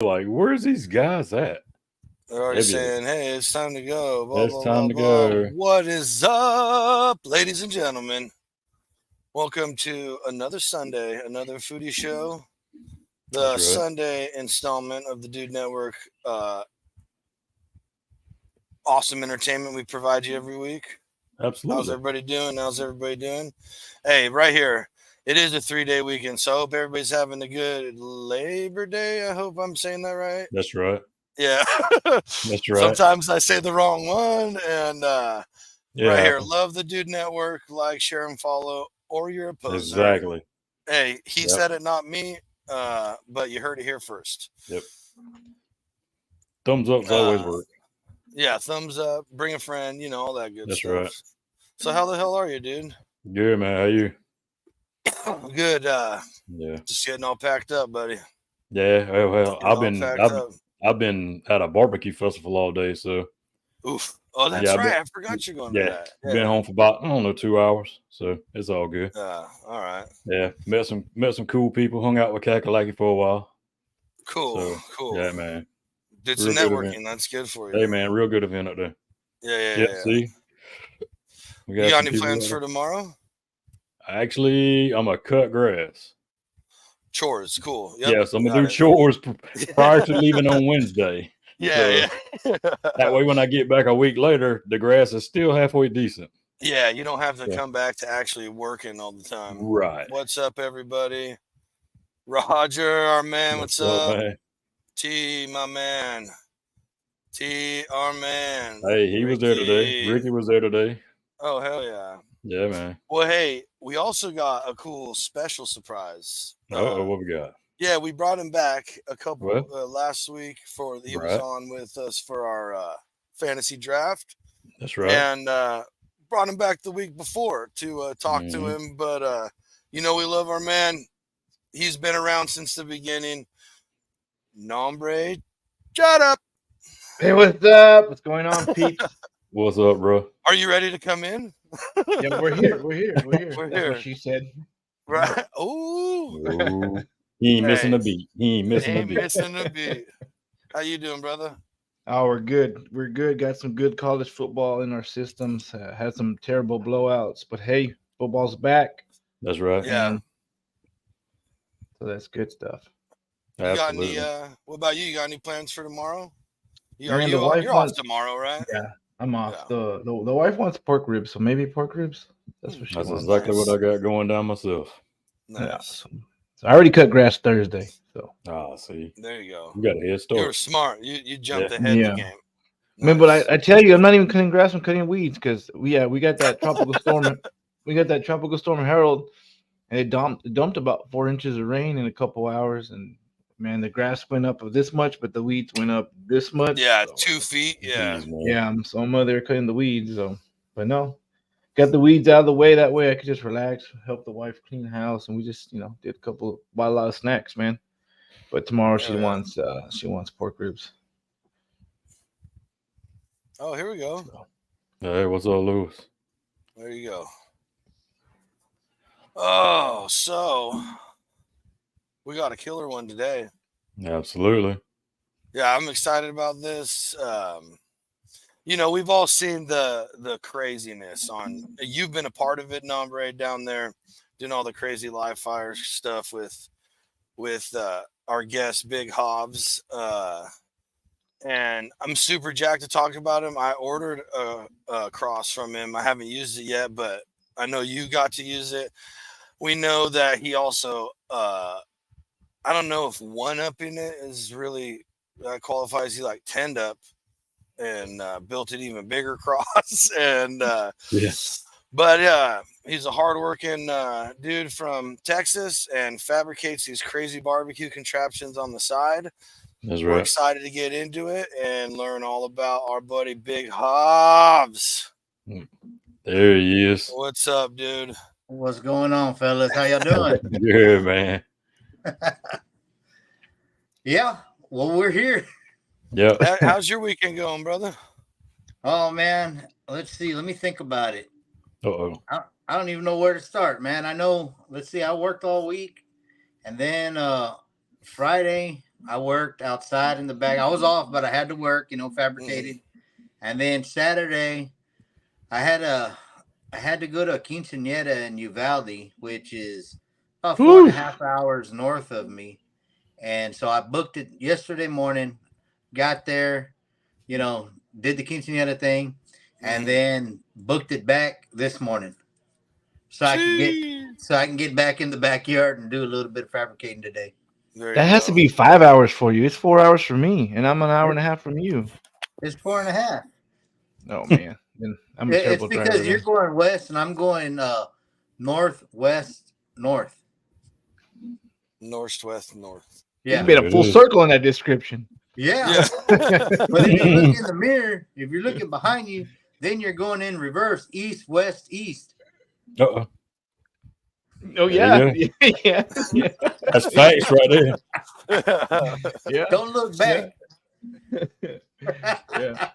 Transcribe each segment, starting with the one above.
like, where's these guys at? They're already saying, "Hey, it's time to go." Blah It's blah time blah to blah. go. What is up, ladies and gentlemen? Welcome to another Sunday, another foodie show, That's the right. Sunday installment of the Dude Network. Awesome entertainment we provide you every week. How's Absolutely. everybody doing? How's everybody doing? Hey, right here. It is a 3-day weekend, so I hope everybody's having a good Labor Day. I hope I'm saying that right. That's right. Yeah. That's right. Sometimes I say the wrong one. And It right here, happens. love the Dude Network. Like, share, and follow, or you're a poser. Exactly. Hey, he Yep. said it, not me. But you heard it here first. Yep. Thumbs ups always Uh, work. yeah, thumbs up, bring a friend, all that good That's right. stuff. So how the hell are you, dude? Good, man. How you? Good. Yeah. Just getting all packed up, buddy. Yeah. Well, Getting all packed up. I've been at a barbecue festival all day, so Oof. Oh, yeah, that's right. I forgot you're going to yeah, that. been Yeah. home for about, I don't know, 2 hours. So it's all good. All right. Yeah. Met some cool people, hung out with Kakalaki for a while. Cool. So Cool. yeah, man. Did some Real good event. networking. That's good for Hey you. man, real good event up there. Yeah, yeah, Yeah, yeah. see? We You got got some any people plans out for there. tomorrow? Actually, I'm gonna cut grass. Chores. Cool. Yep. Yes, I'm gonna Got do it. chores prior to leaving on Wednesday. Yeah, So that way, when I get back a week later, the grass is still halfway decent. yeah. You don't have to So, come back to actually working all the time. right. What's up, everybody? Roger, our man. What's What's up, up? man? T, my man. T, our man. Hey, he was there today. Ricky. Ricky was there today. Oh, hell yeah. Yeah, man. Well, hey, we also got a cool special surprise. Oh, what we got? Yeah, we brought him back a couple Well, last week for he was right. on with us for our fantasy draft, That's right. and brought him back the week before to talk to Hmm. him. But we love our man. He's been around since the beginning. Nombre, shut up. Hey, what's up? What's going on, peeps? What's up, bro? Are you ready to come in? Yeah, we're here. We're here. We're here. We're That's what here, she said. right? Ooh, Ooh, he ain't missing hey, a beat. He ain't missing a ain't beat. missing a beat. How you doing, brother? Oh, we're good. We're good. Got some good college football in our systems. Had some terrible blowouts, but hey, football's back, That's right. Yeah. and so that's good stuff. You got any? Absolutely. What about you? You got any plans for tomorrow? Man, the wife You're off wants. tomorrow, right? Yeah, I'm off. Yeah. The wife wants pork ribs, so maybe pork ribs. That's what she That's wants. exactly what Nice, I got going down myself. Yeah. nice. So I already cut grass Thursday. So Ah, see, There you go. you got a head You were start. smart. You Yeah. jumped ahead of the yeah. game. Man, but Nice. I tell you, I'm not even cutting grass. I'm cutting weeds because we got that tropical storm. We got that tropical storm Harold, and it dumped about 4 inches of rain in a couple hours, and man, the grass went up this much, but the weeds went up this much. Yeah, So 2 feet. Yeah. Jeez, man. yeah, so I'm there cutting the weeds. So, but no, got the weeds out of the way. That way, I could just relax, help the wife clean the house, and we just did a couple, bought a lot of snacks, man. But tomorrow Hell yeah. she wants pork ribs. Oh, here we go. So Hey, what's up, Lewis? There you go. Oh, so we got a killer one today. Absolutely. Yeah, I'm excited about this. We've all seen the craziness on. You've been a part of it, Nombre, down there, doing all the crazy live fire stuff with our guest Big Javs. And I'm super jacked to talk about him. I ordered a cross from him. I haven't used it yet, but I know you got to use it. We know that he also. I don't know if one upping it is really qualifies. He like 10'd up and built an even bigger cross. And Yeah, but he's a hardworking dude from Texas and fabricates these crazy barbecue contraptions on the side. that's We're right. excited to get into it and learn all about our buddy Big Hobbs. There he is. What's up, dude? What's going on, fellas? How y'all doing? Good, man. Yeah, well, we're here. Yep. How's your weekend going, brother? Oh man, let's see. Let me think about it. Uh-oh. I don't even know where to start, man. I know. Let's see. I worked all week, and then Friday I worked outside in the back. I was off, but I had to work, fabricating. And then Saturday, I had a I had to go to a quinceañera in Uvalde, which is about 4.5 hours north of me. And so I booked it yesterday morning, got there, did the quinceañera thing, and then booked it back this morning. So I can get back in the backyard and do a little bit of fabricating today. That has to be 5 hours for you. It's 4 hours for me, and I'm an hour and a half from you. It's 4.5. Oh man, then I'm a It's terrible driver. because you're going west and I'm going northwest north. Northwest north. Yeah, you made a full circle in that description. Yeah. But if you look in the mirror, if you're looking behind you, then you're going in reverse, east, west, east. Uh-oh. Oh yeah. Yeah. That's facts right there. Yeah. Don't look back. Yeah.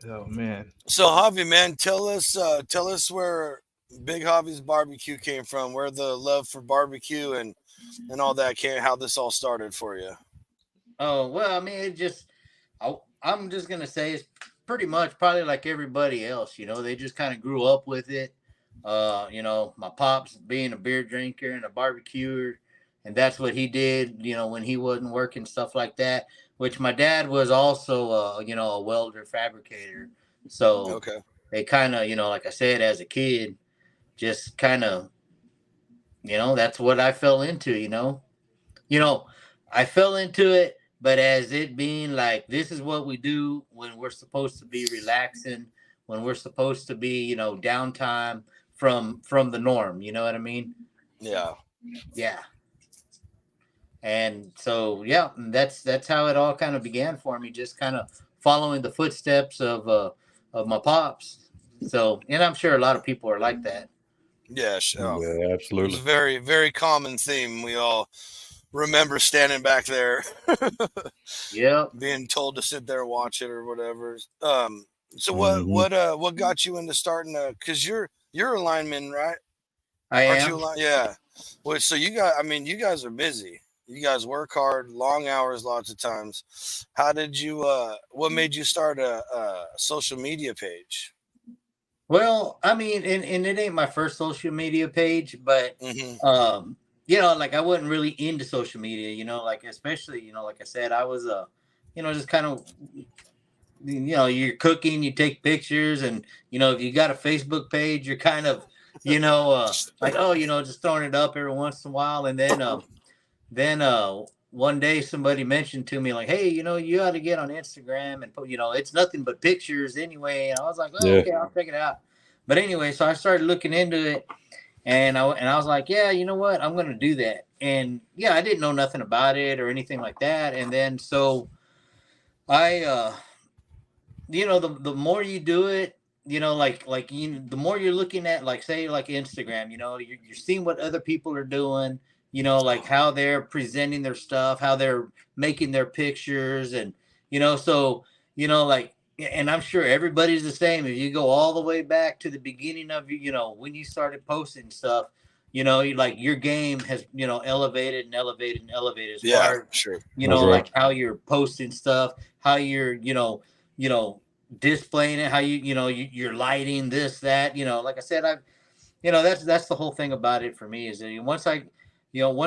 Oh man. So Javi, man, tell us where Big Javi's barbecue came from, where the love for barbecue and all that came, how this all started for you. Oh well, I mean, I'm just gonna say it's pretty much probably like everybody else. They just kind of grew up with it. My pops being a beer drinker and a barbecuer, and that's what he did. When he wasn't working, stuff like that. Which my dad was also, a welder fabricator. So they kind of, like I said, as a kid, just kind of, that's what I fell into. I fell into it, but as it being like, this is what we do when we're supposed to be relaxing, when we're supposed to be, downtime from the norm. You know what I mean? Yeah. Yeah. And so, yeah, that's how it all kind of began for me, just kind of following the footsteps of my pops. So, and I'm sure a lot of people are like that. Yeah, sure. Yeah, absolutely. It's a very, very common theme. We all remember standing back there. Yeah. Being told to sit there and watch it or whatever. So what got you into starting because you're a lineman, right? I am. Yeah. Well, so you guys are busy. You guys work hard, long hours, lots of times. How did you? What made you start a social media page? Well, I mean, and it ain't my first social media page, but like I wasn't really into social media. Like especially, like I said, I was just kind of, you're cooking, you take pictures, and if you got a Facebook page, you're kind of, like just throwing it up every once in a while, and then one day somebody mentioned to me like, hey, you ought to get on Instagram and put, it's nothing but pictures anyway. And I was like, okay, I'll check it out. But anyway, so I started looking into it, and I was like, yeah, you know what, I'm gonna do that. And yeah, I didn't know nothing about it or anything like that. And then so I the more you do it, the more you're looking at, like, say, like Instagram, you're seeing what other people are doing, like how they're presenting their stuff, how they're making their pictures. And, so, like, and I'm sure everybody's the same. If you go all the way back to the beginning of, when you started posting stuff, like your game has, elevated and elevated and elevated as far as, sure. Like how you're posting stuff, how you're, displaying it, how you're lighting this, that, like I said, that's the whole thing about it for me, is that once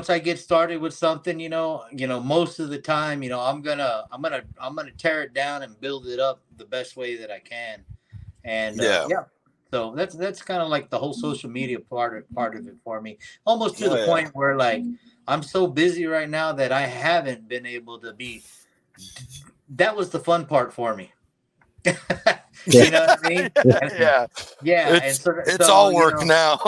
I get started with something, most of the time, I'm gonna tear it down and build it up the best way that I can. And so that's kind of like the whole social media part of it for me, almost to the point where, like, I'm so busy right now that I haven't been able to be. That was the fun part for me. You know what I mean? Yeah. It's all work now.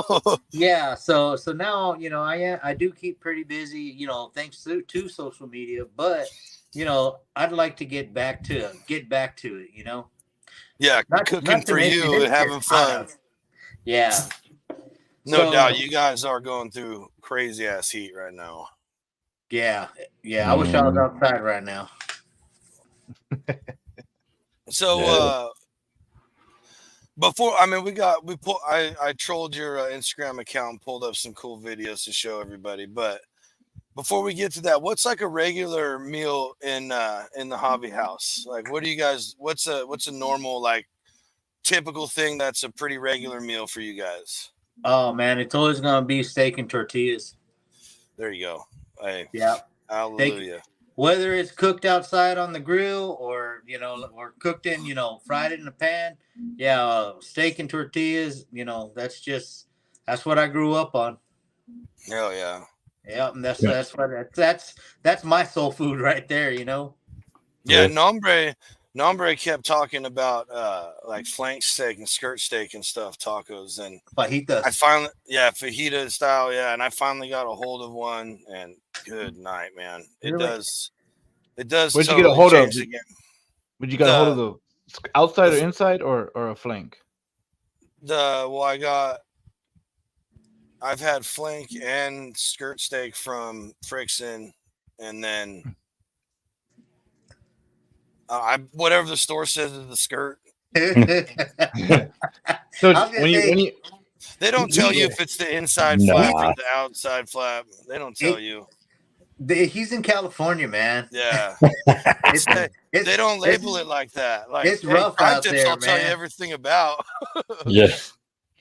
Yeah. So now, I do keep pretty busy, thanks to social media, but I'd like to get back to it, Yeah, cooking for you and having fun. Yeah. No doubt, you guys are going through crazy ass heat right now. Yeah. I wish I was outside right now. So before, I mean, I trolled your Instagram account and pulled up some cool videos to show everybody. But Before we get to that, what's like a regular meal in the Javi house? Like, what do you guys? What's a normal like typical thing that's a pretty regular meal for you guys? Oh man, it's always gonna be steak and tortillas. There you go. Hey, Yeah, hallelujah. Whether it's cooked outside on the grill or or cooked in, fried it in a pan. Yeah, steak and tortillas. That's what I grew up on. Hell yeah. Yeah, and that's my soul food right there. Yeah, Nombre kept talking about like flank steak and skirt steak and stuff, tacos, and fajitas. Fajita style, and I finally got a hold of one, and good night, man. It does. Where'd totally you get a hold of? again. Would you get a hold of the outside or inside or a flank? I've had flank and skirt steak from Frickson, and then whatever the store says is the skirt. So they don't tell you if it's the inside flap or the outside flap. They don't tell you. He's in California, man. Yeah, they don't label it like that. Like it's rough out there, I'll tell you everything about. Yeah.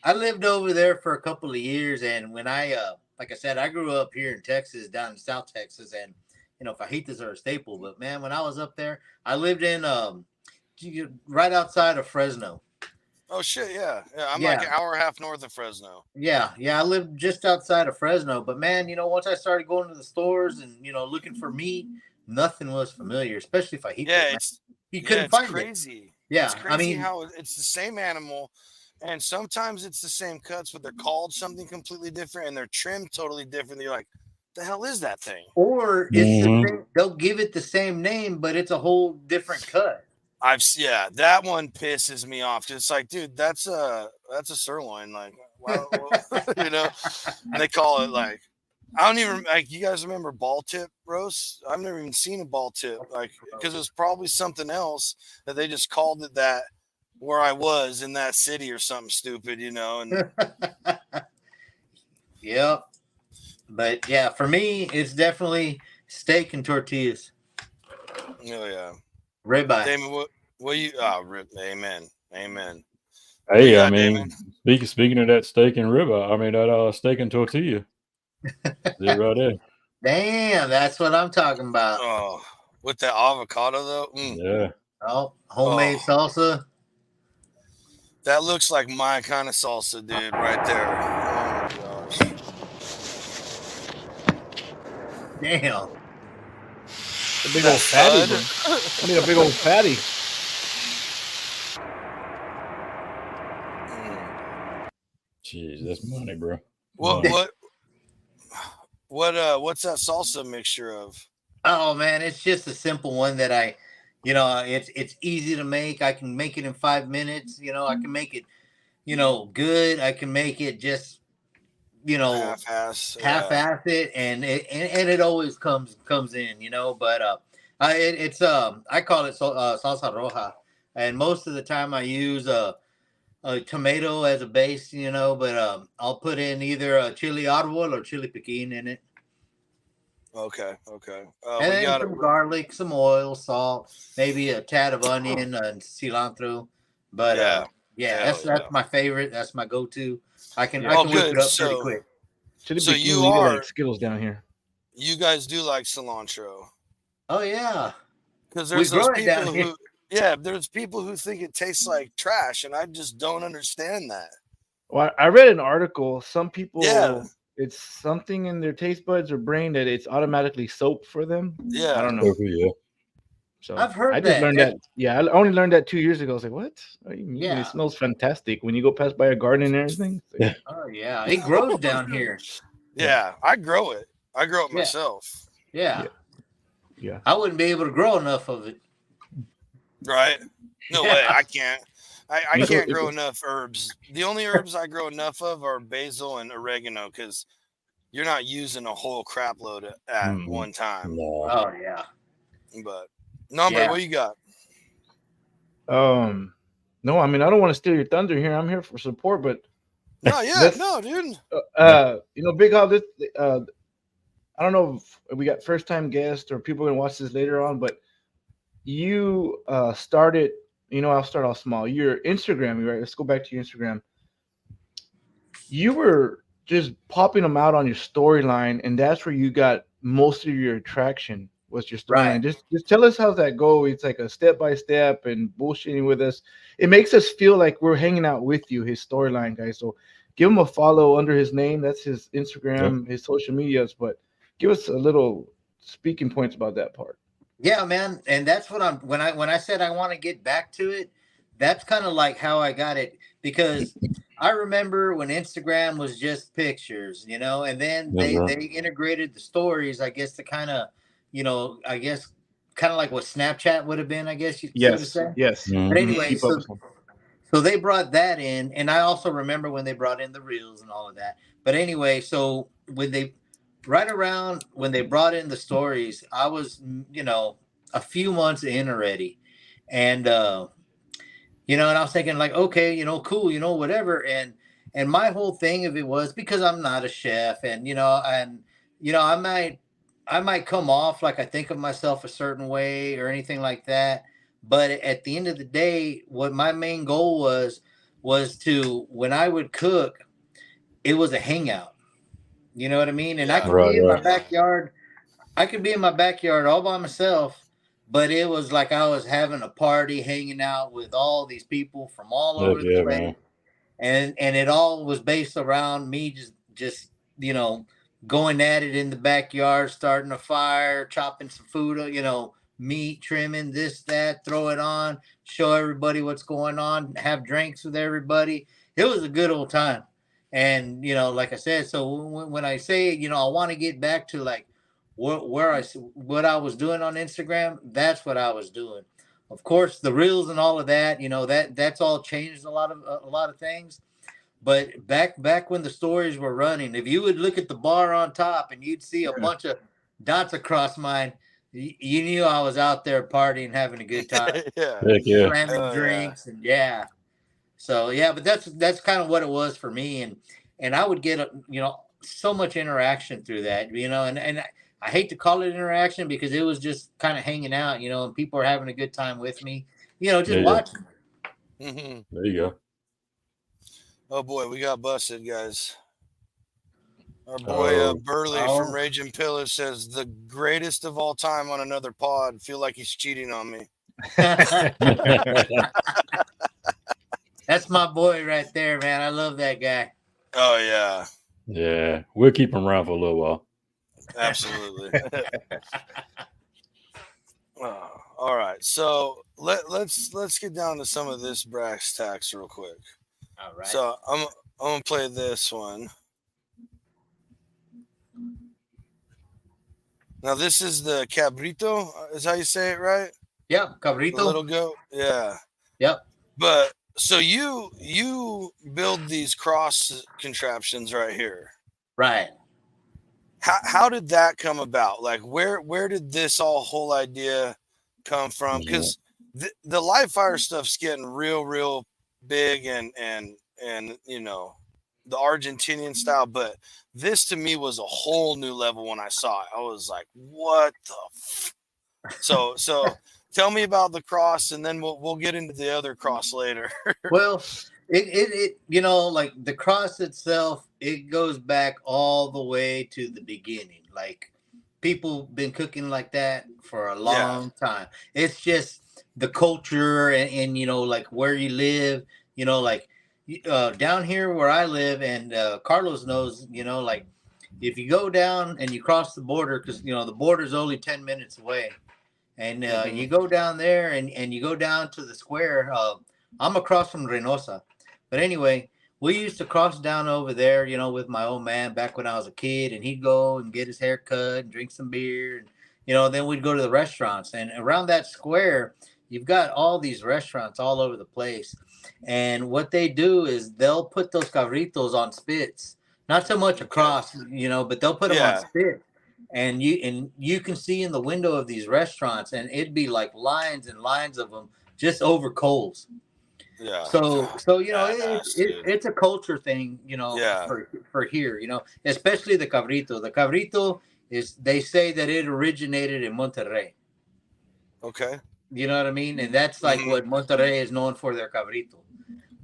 I lived over there for a couple of years, and when I, like I said, I grew up here in Texas, down in South Texas, and fajitas are a staple. But man, when I was up there, I lived in right outside of Fresno. Oh shit, yeah. I'm like an hour and a half north of Fresno. Yeah, I lived just outside of Fresno. But man, once I started going to the stores and looking for meat, nothing was familiar, especially fajitas. Yeah, you couldn't find crazy. It. Yeah, it's crazy how it's the same animal. And sometimes it's the same cuts, but they're called something completely different, and they're trimmed totally different. You're like, the hell is that thing? Or it's they'll give it the same name, but it's a whole different cut. That one pisses me off. It's like, dude, that's a sirloin. Like, wow, and they call it like, I don't even like. You guys remember ball tip roast? I've never even seen a ball tip, like, because it was probably something else that they just called it that. Where I was in that city or something stupid, and yep. But yeah, for me, it's definitely steak and tortillas. Oh yeah, ribeye. Damon, what you? Amen. Hey, I mean, speaking of that steak and ribeye, I mean that steak and tortilla, right there. Damn, that's what I'm talking about. Oh, with that avocado though. Yeah. Oh, homemade salsa. That looks like my kind of salsa, dude, right there. Oh my gosh. Damn. A big old fatty. I need a big old fatty. Jeez, that's money, bro. What's that salsa mixture of? Oh man, it's just a simple one that it's easy to make. I can make it in 5 minutes. I can make it, good. I can make it just, half-ass it, and it always comes in, But I call it salsa roja, and most of the time I use a tomato as a base, But I'll put in either a chili árbol or chili piquín in it. Okay. And then some garlic, some oil, salt, maybe a tad of onion and cilantro. But that's my favorite. That's my go-to. I can whip it up pretty quick. So you are like Skittles down here. You guys do like cilantro. Oh yeah, because there's those people who there's people who think it tastes like trash, and I just don't understand that. Well, I read an article. Some people it's something in their taste buds or brain that it's automatically soap for them. Yeah, I don't know. Yeah. So I've heard I just learned that. Yeah, I only learned that 2 years ago. I was like, "What? What do you mean? Yeah, it smells fantastic when you go past by a garden and everything." Like, oh yeah, it grows down here. Yeah, I grow it. I grow it myself. Yeah. I wouldn't be able to grow enough of it. Right? No way. I can't. I can't grow enough herbs. The only herbs I grow enough of are basil and oregano because you're not using a whole crap load at one time. No. Oh yeah. But Nombre, what you got? No, I mean I don't want to steal your thunder here. I'm here for support, but no, dude. Big Javs, I don't know if we got first time guests or people gonna watch this later on, but you started. I'll start off small. Your Instagram, right? Let's go back to your Instagram. You were just popping them out on your storyline, and that's where you got most of your attraction was your Right. storyline. Just tell us how's that go. It's like a step by step and bullshitting with us. It makes us feel like we're hanging out with you, his storyline, guys. So give him a follow under his name. That's his Instagram, his social medias. But give us a little speaking points about that part. Yeah, man, and that's what I'm when I said I want to get back to it, that's kind of like how I got it because I remember when Instagram was just pictures, and then they integrated the stories, I guess to kind of, I guess kind of like what Snapchat would have been, I guess so to say. Yes. But anyway, so they brought that in, and I also remember when they brought in the reels and all of that. But anyway, so right around when they brought in the stories, I was, a few months in already. And, and I was thinking like, okay, cool, whatever. And my whole thing of it was because I'm not a chef and, I might come off like I think of myself a certain way or anything like that. But at the end of the day, what my main goal was to, when I would cook, it was a hangout. You know what I mean? And I could be in my backyard. I could be in my backyard all by myself, but it was like I was having a party, hanging out with all these people from all over the place. Man. And it all was based around me just going at it in the backyard, starting a fire, chopping some food, meat, trimming, this, that, throw it on, show everybody what's going on, have drinks with everybody. It was a good old time. And, like I said, so when I say, I want to get back to like what I was doing on Instagram, that's what I was doing. Of course, the reels and all of that, that's all changed a lot of things. But back when the stories were running, if you would look at the bar on top and you'd see a bunch of dots across mine, you knew I was out there partying, having a good time, slamming drinks, and So but that's kind of what it was for me, and I would get so much interaction through that, and I hate to call it interaction because it was just kind of hanging out, and people are having a good time with me, just watching. Mm-hmm. There you go. Oh boy, we got busted, guys. Our boy Burley from Raging Pillar says the greatest of all time on another pod. Feel like he's cheating on me. That's my boy right there, man. I love that guy. Oh yeah. Yeah, we'll keep him around for a little while. Absolutely. All right, so let's get down to some of this brass tacks real quick. All right. So I'm gonna play this one. Now this is the cabrito, is how you say it, right? Yep, cabrito. The little goat. Yeah. Yep. But so you build these cross contraptions right here. Right. How did that come about? Like where did this whole idea come from? Because the live fire stuff's getting real big and the Argentinian style, but this to me was a whole new level when I saw it. I was like, what the so tell me about the cross, and then we'll get into the other cross later. Well, it like the cross itself, it goes back all the way to the beginning. Like people been cooking like that for a long time. It's just the culture and like where you live, like down here where I live, and Carlos knows, like if you go down and you cross the border, because the border's only 10 minutes away, and you go down there and you go down to the square. I'm across from Reynosa, but anyway, we used to cross down over there, with my old man back when I was a kid, and he'd go and get his hair cut and drink some beer, and then we'd go to the restaurants, and around that square, you've got all these restaurants all over the place. And what they do is they'll put those cabritos on spits, not so much across, but they'll put them on spits. And you can see in the window of these restaurants, and it'd be like lines and lines of them just over coals. Yeah. So it's a culture thing, for here, especially the cabrito. The cabrito is they say that it originated in Monterrey. Okay. You know what I mean? And that's like what Monterrey is known for, their cabrito.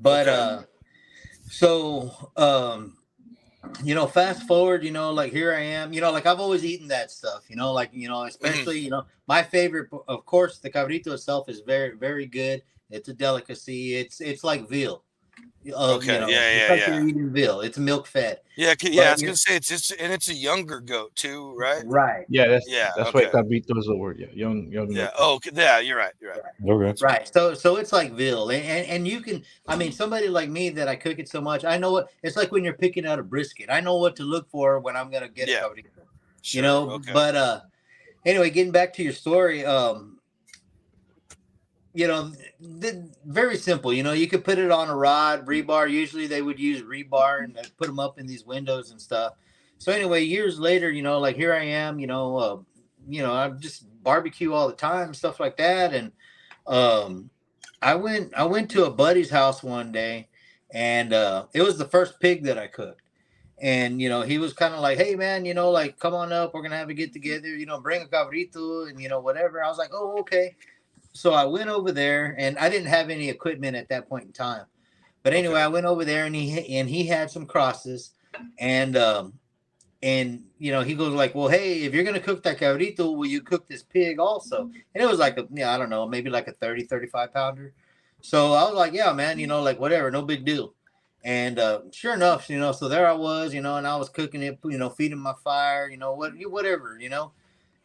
But you know, fast forward, you know, like here I am, you know, like I've always eaten that stuff, you know, like, you know, especially, you know, my favorite, of course, the cabrito itself is very, very good. It's a delicacy. It's like veal. Okay. You know, it's Yeah. like you're eating veal. It's milk fed. Yeah. I But, was gonna say it's a younger goat too, right? right. Yeah, Yeah. that's Okay. why cabrito is the word. Yeah, young Yeah. milk. Oh, okay. Yeah. You're right. You're right. Okay. Right. So it's like veal. And you can, I mean, somebody like me that I cook it so much, I know what it's like when you're picking out a brisket. I know what to look for when I'm gonna get a cabrito. Sure. You know, Okay. but anyway, getting back to your story, you know, very simple. You know, you could put it on a rod, rebar. Usually they would use rebar and put them up in these windows and stuff. So anyway, years later, you know, like here I am, you know, I just barbecue all the time, stuff like that. And I went to a buddy's house one day, and it was the first pig that I cooked. And you know, he was kind of like, "Hey man, you know, like come on up, we're gonna have a get together. You know, bring a cabrito and you know whatever." I was like, "Oh, okay." So I went over there, and I didn't have any equipment at that point in time. But anyway, I went over there, and he had some crosses, and you know, he goes like, "Well, hey, if you're gonna cook that cabrito, will you cook this pig also?" And it was like I don't know, maybe like a 35 pounder. So I was like, "Yeah, man, you know, like whatever, no big deal." And sure enough, you know, so there I was, you know, and I was cooking it, you know, feeding my fire, you know, whatever, you know.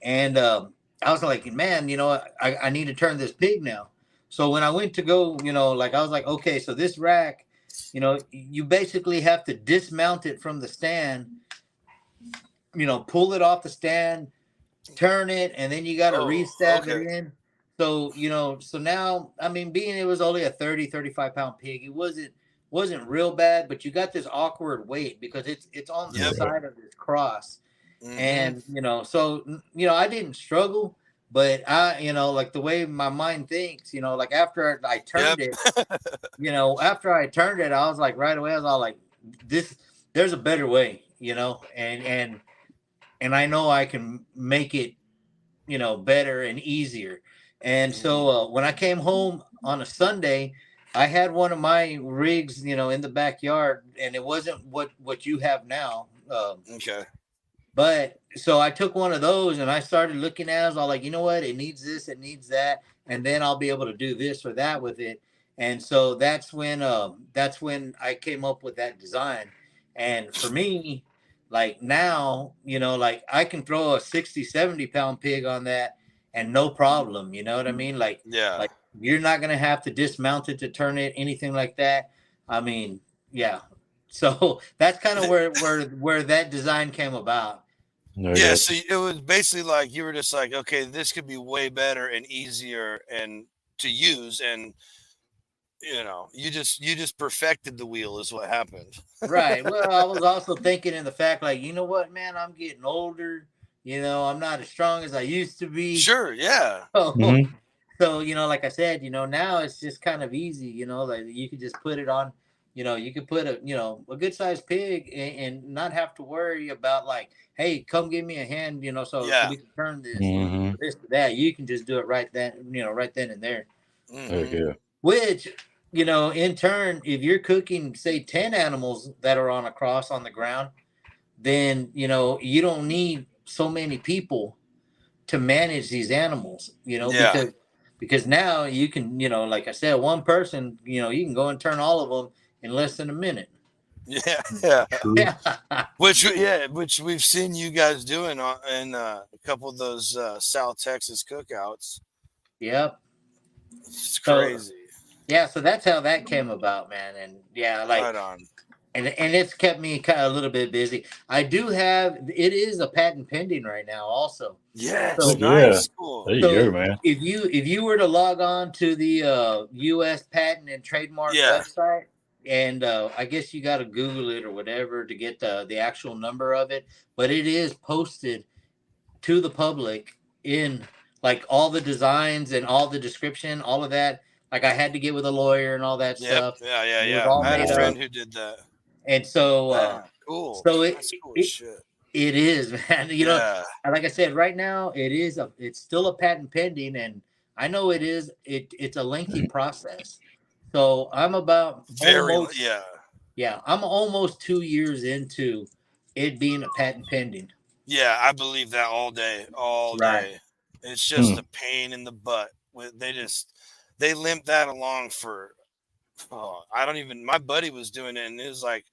And I was like, man, you know, I need to turn this pig now. So when I went to go, you know, like I was like, okay, so this rack, you know, you basically have to dismount it from the stand, you know, pull it off the stand, turn it, and then you got to restab it in. So, you know, so now, I mean, being it was only a 35 pound pig, it wasn't real bad, but you got this awkward weight because it's on the side of this cross. And you know, so you know, I didn't struggle, but I, you know, like the way my mind thinks, you know, like after I turned it, you know, after I turned it, I was like right away, I was all like, there's a better way, you know, and I know I can make it, you know, better and easier. And so when I came home on a Sunday, I had one of my rigs, you know, in the backyard, and it wasn't what you have now. Okay. But so I took one of those and I started looking at it. I was all like, you know what? It needs this, it needs that, and then I'll be able to do this or that with it. And so that's when I came up with that design. And for me, like now, you know, like I can throw a 60, 70 pound pig on that and no problem. You know what I mean? Like you're not gonna have to dismount it to turn it, anything like that. I mean, yeah. So that's kind of where that design came about. Yeah, so it was basically like you were just like, okay, this could be way better and easier and to use, and you know, you just perfected the wheel is what happened. Right. Well, I was also thinking in the fact, like, you know what, man, I'm getting older. You know, I'm not as strong as I used to be. Sure. Yeah. So, you know, like I said, you know, now it's just kind of easy. You know, like you could just put it on. You know, you could put a good sized pig and not have to worry about like, hey, come give me a hand, you know, so we can turn this, this to that. You can just do it right then, you know, right then and there. Which, you know, in turn, if you're cooking, say, 10 animals that are on a cross on the ground, then, you know, you don't need so many people to manage these animals, you know, because now you can, you know, like I said, one person, you know, you can go and turn all of them in less than a minute. Yeah. Which we've seen you guys doing in a couple of those South Texas cookouts. Yep. It's crazy. So that's how that came about, man. And yeah, like right on. And it's kept me kind of a little bit busy. I do have it is a patent pending right now also. Yeah, so, nice. Cool. There you go, man. If you were to log on to the US Patent and Trademark website, and I guess you got to Google it or whatever to get the actual number of it, but it is posted to the public in like all the designs and all the description, all of that. Like I had to get with a lawyer and all that stuff. Yeah. I had a friend who did that. And so cool. So that's cool shit. It is, man. Yeah. Like I said, right now it's still a patent pending, and I know it's a lengthy process. So I'm about Very, almost, yeah, I'm almost 2 years into it being a patent pending. Yeah, I believe that all day, all Right. day. It's just a pain in the butt. They limp that along for, I don't even. My buddy was doing it, and it was like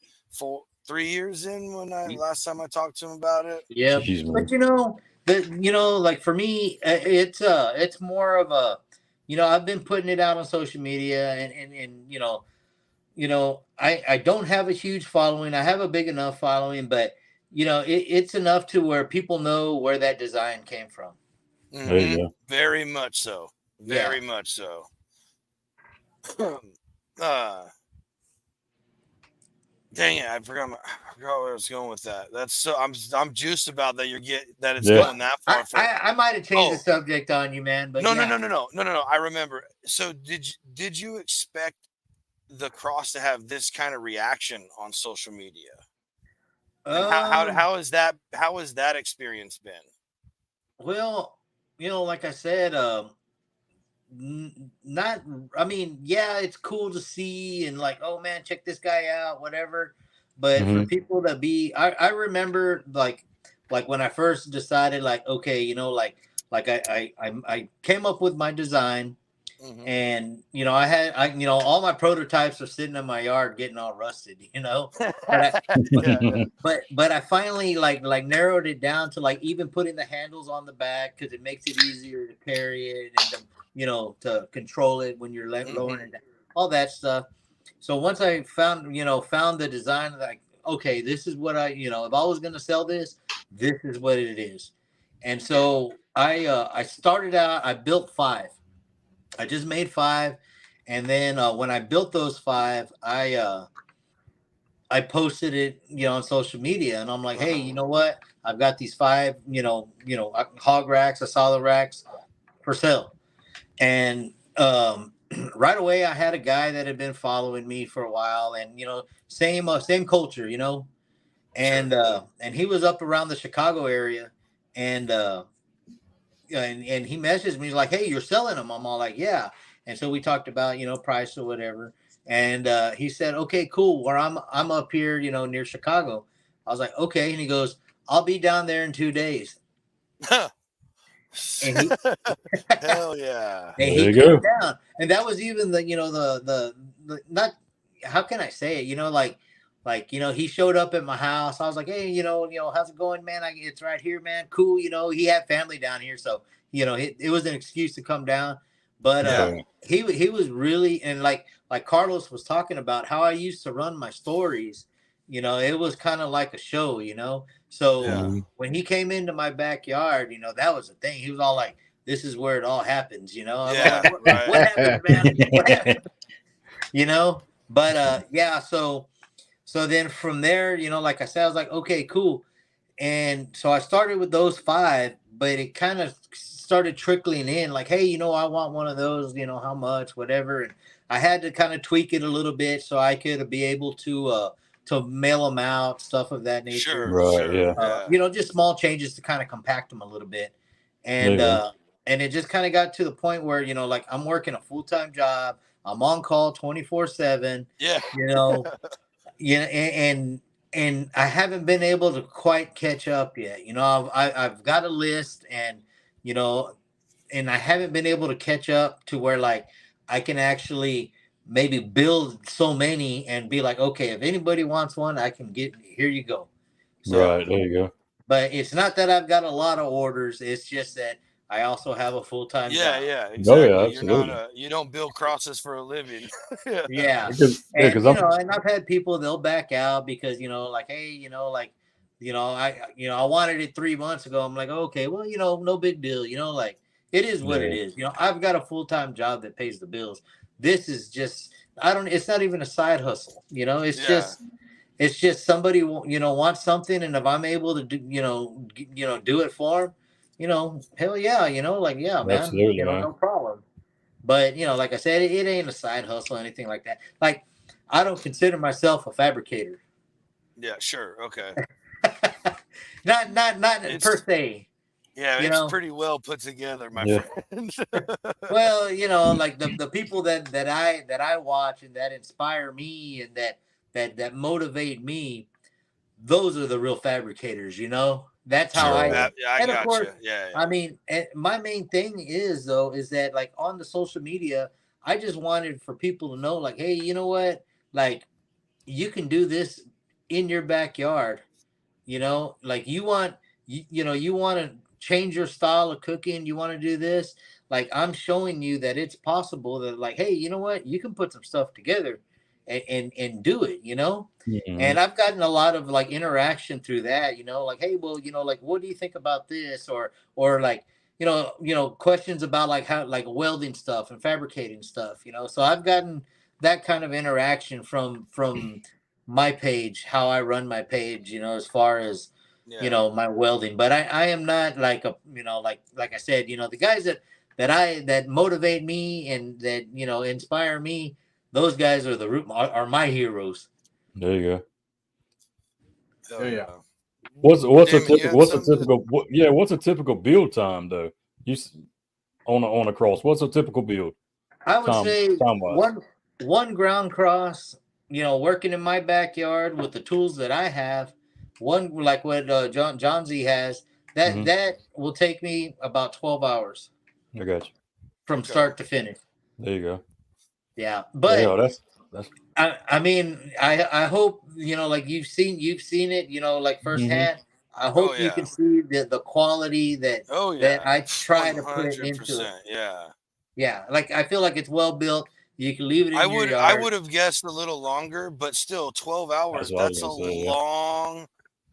3 years in when last time I talked to him about it. Yeah, Jeez, man. but like for me, it's more of a, I've been putting it out on social media, and I don't have a huge following. I have a big enough following, but it's enough to where people know where that design came from. There you go. Very much so. Very much so. Dang it! I forgot where I was going with that. That's so I'm juiced about that. That it's going that far. I might have changed the subject on you, man. But no. I remember. So did you expect the cross to have this kind of reaction on social media? And how has that experience been? Well, like I said, not. I mean, yeah, it's cool to see and like, oh man, check this guy out, whatever. But for people to be, I remember like when I first decided, like, okay, like I came up with my design. And all my prototypes are sitting in my yard getting all rusted, but I finally like narrowed it down to like even putting the handles on the back because it makes it easier to carry it and to control it when you're lowering it down, all that stuff. So once I found the design, like, okay, this is what if I was going to sell this is what it is. And so I started out, I built 5. I just made 5, and then when I built those 5, I posted it, on social media, and I'm like, hey, you know what? I've got these 5, hog racks, solid racks for sale, and right away I had a guy that had been following me for a while, and same culture, and and he was up around the Chicago area, and he messaged me, he's like, hey, you're selling them? I'm all like, yeah. And so we talked about price or whatever, and he said, okay, cool, where I'm up here near Chicago. I was like, okay. And he goes, I'll be down there in 2 days. And he hell yeah. And he came down, and that was even the not, how can I say it, like he showed up at my house. I was like, hey, how's it going, man? It's right here, man. Cool. He had family down here, so it was an excuse to come down. But he was really, and like Carlos was talking about how I used to run my stories. It was kind of like a show. So when he came into my backyard, that was the thing. He was all like, this is where it all happens. Yeah, like, what happened, man? What happened? But so then from there, like I said, I was like, okay, cool. And so I started with those 5, but it kind of started trickling in like, hey, I want one of those, how much, whatever. And I had to kind of tweak it a little bit so I could be able to mail them out, stuff of that nature. Right, yeah. Just small changes to kind of compact them a little bit. And and it just kind of got to the point where, like I'm working a full-time job. I'm on call 24/7. Yeah. And I haven't been able to quite catch up yet. I've got a list, and and I haven't been able to catch up to where like I can actually maybe build so many and be like, okay, if anybody wants one, I can get, here you go. So, right, there you go. But it's not that I've got a lot of orders. It's just that I also have a full-time job. Yeah, exactly. Oh, yeah, absolutely. You don't build crosses for a living. Yeah. Because and I've had people, they'll back out because, like, hey, I wanted it 3 months ago. I'm like, okay, well, no big deal. Like, it is what it is. I've got a full-time job that pays the bills. This is just, it's not even a side hustle. It's just somebody, wants something. And if I'm able to do, do it for them, hell yeah, like, yeah, man, absolutely, man. no problem. But, like I said, it ain't a side hustle or anything like that. Like, I don't consider myself a fabricator. Yeah, sure. Okay. not It's per se. yeah, You it's know, pretty well put together, my Yeah. friend. well, like the people that I watch and that inspire me and that motivate me, those are the real fabricators. That's how True. Right. Yeah, I and of got course, you. Yeah, I mean, my main thing is though is that like on the social media, I just wanted for people to know, like, hey, you know what, like you can do this in your backyard. Like you want to change your style of cooking, you want to do this, like I'm showing you that it's possible, that like, hey, you know what, you can put some stuff together and do it. Mhm. And I've gotten a lot of like interaction through that, like, hey, well, like, what do you think about this, or like, questions about like how, like welding stuff and fabricating stuff. So I've gotten that kind of interaction from my page, how I run my page, as far as yeah. my welding. But I am not like a, like I said, the guys that motivate me and that inspire me, those guys are are my heroes. There you go. Oh Yeah. yeah. What's a Damon, you typical had something to what's a typical build time though? On a cross. What's a typical build I would time say wise? one ground cross, working in my backyard with the tools that I have, one like what John Z has, Mm-hmm. that will take me about 12 hours I got you. from Okay. start to finish. There you go. Yeah, Yeah, but that's I mean, I hope like you've seen it, like mm-hmm. firsthand. I Oh hope you yeah. can see the quality Oh that yeah. I try to put into it. 100%. Yeah. Yeah, like I feel like it's well built. You can leave it in your I yard. would have guessed a little longer, but still 12 That's hours, what I was that's a gonna say, yeah. long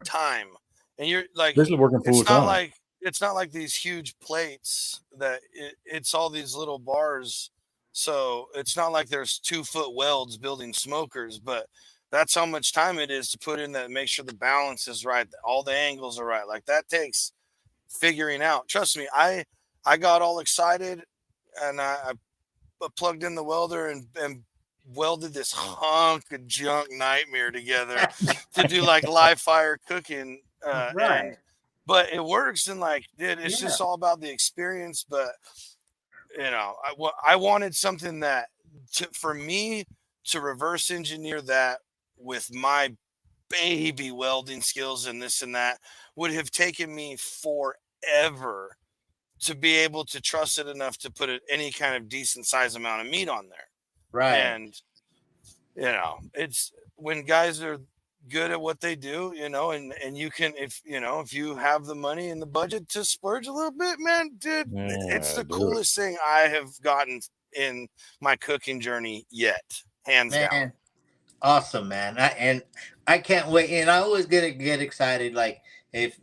time. And you're like, Especially working full time. it's not like these huge plates that it's all these little bars. So it's not like there's 2-foot welds building smokers, but that's how much time it is to put in that, make sure the balance is right, that all the angles are right. Like that takes figuring out. Trust me, I got all excited and I plugged in the welder and welded this hunk of junk nightmare together to do like live fire cooking. Right. But it works, and like, dude, it's Yeah. just all about the experience. But I wanted something that for me to reverse engineer that with my baby welding skills and this and that would have taken me forever to be able to trust it enough to put any kind of decent size amount of meat on there. Right. And it's when guys are good at what they do, and you can, if you have the money and the budget to splurge a little bit, man, dude, it's Yeah, the do it. coolest thing I have gotten in my cooking journey yet, hands down. Man, awesome, man. I can't wait. And I always get excited. Like if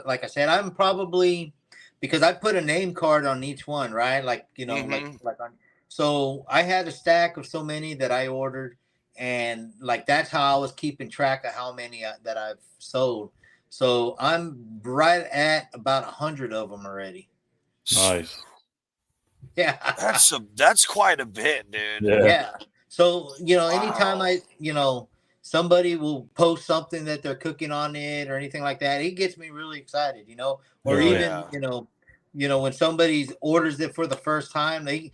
like I said, I'm probably, because I put a name card on each one, right? Like Hmm. like on. So I had a stack of so many that I ordered, and like that's how I was keeping track of how many that I've sold. So I'm right at about 100 of them already. Nice. Yeah. That's quite a bit, dude. Yeah. Yeah. So, anytime Wow. somebody will post something that they're cooking on it or anything like that, it gets me really excited, or Oh Yeah. even, yeah. when somebody orders it for the first time, it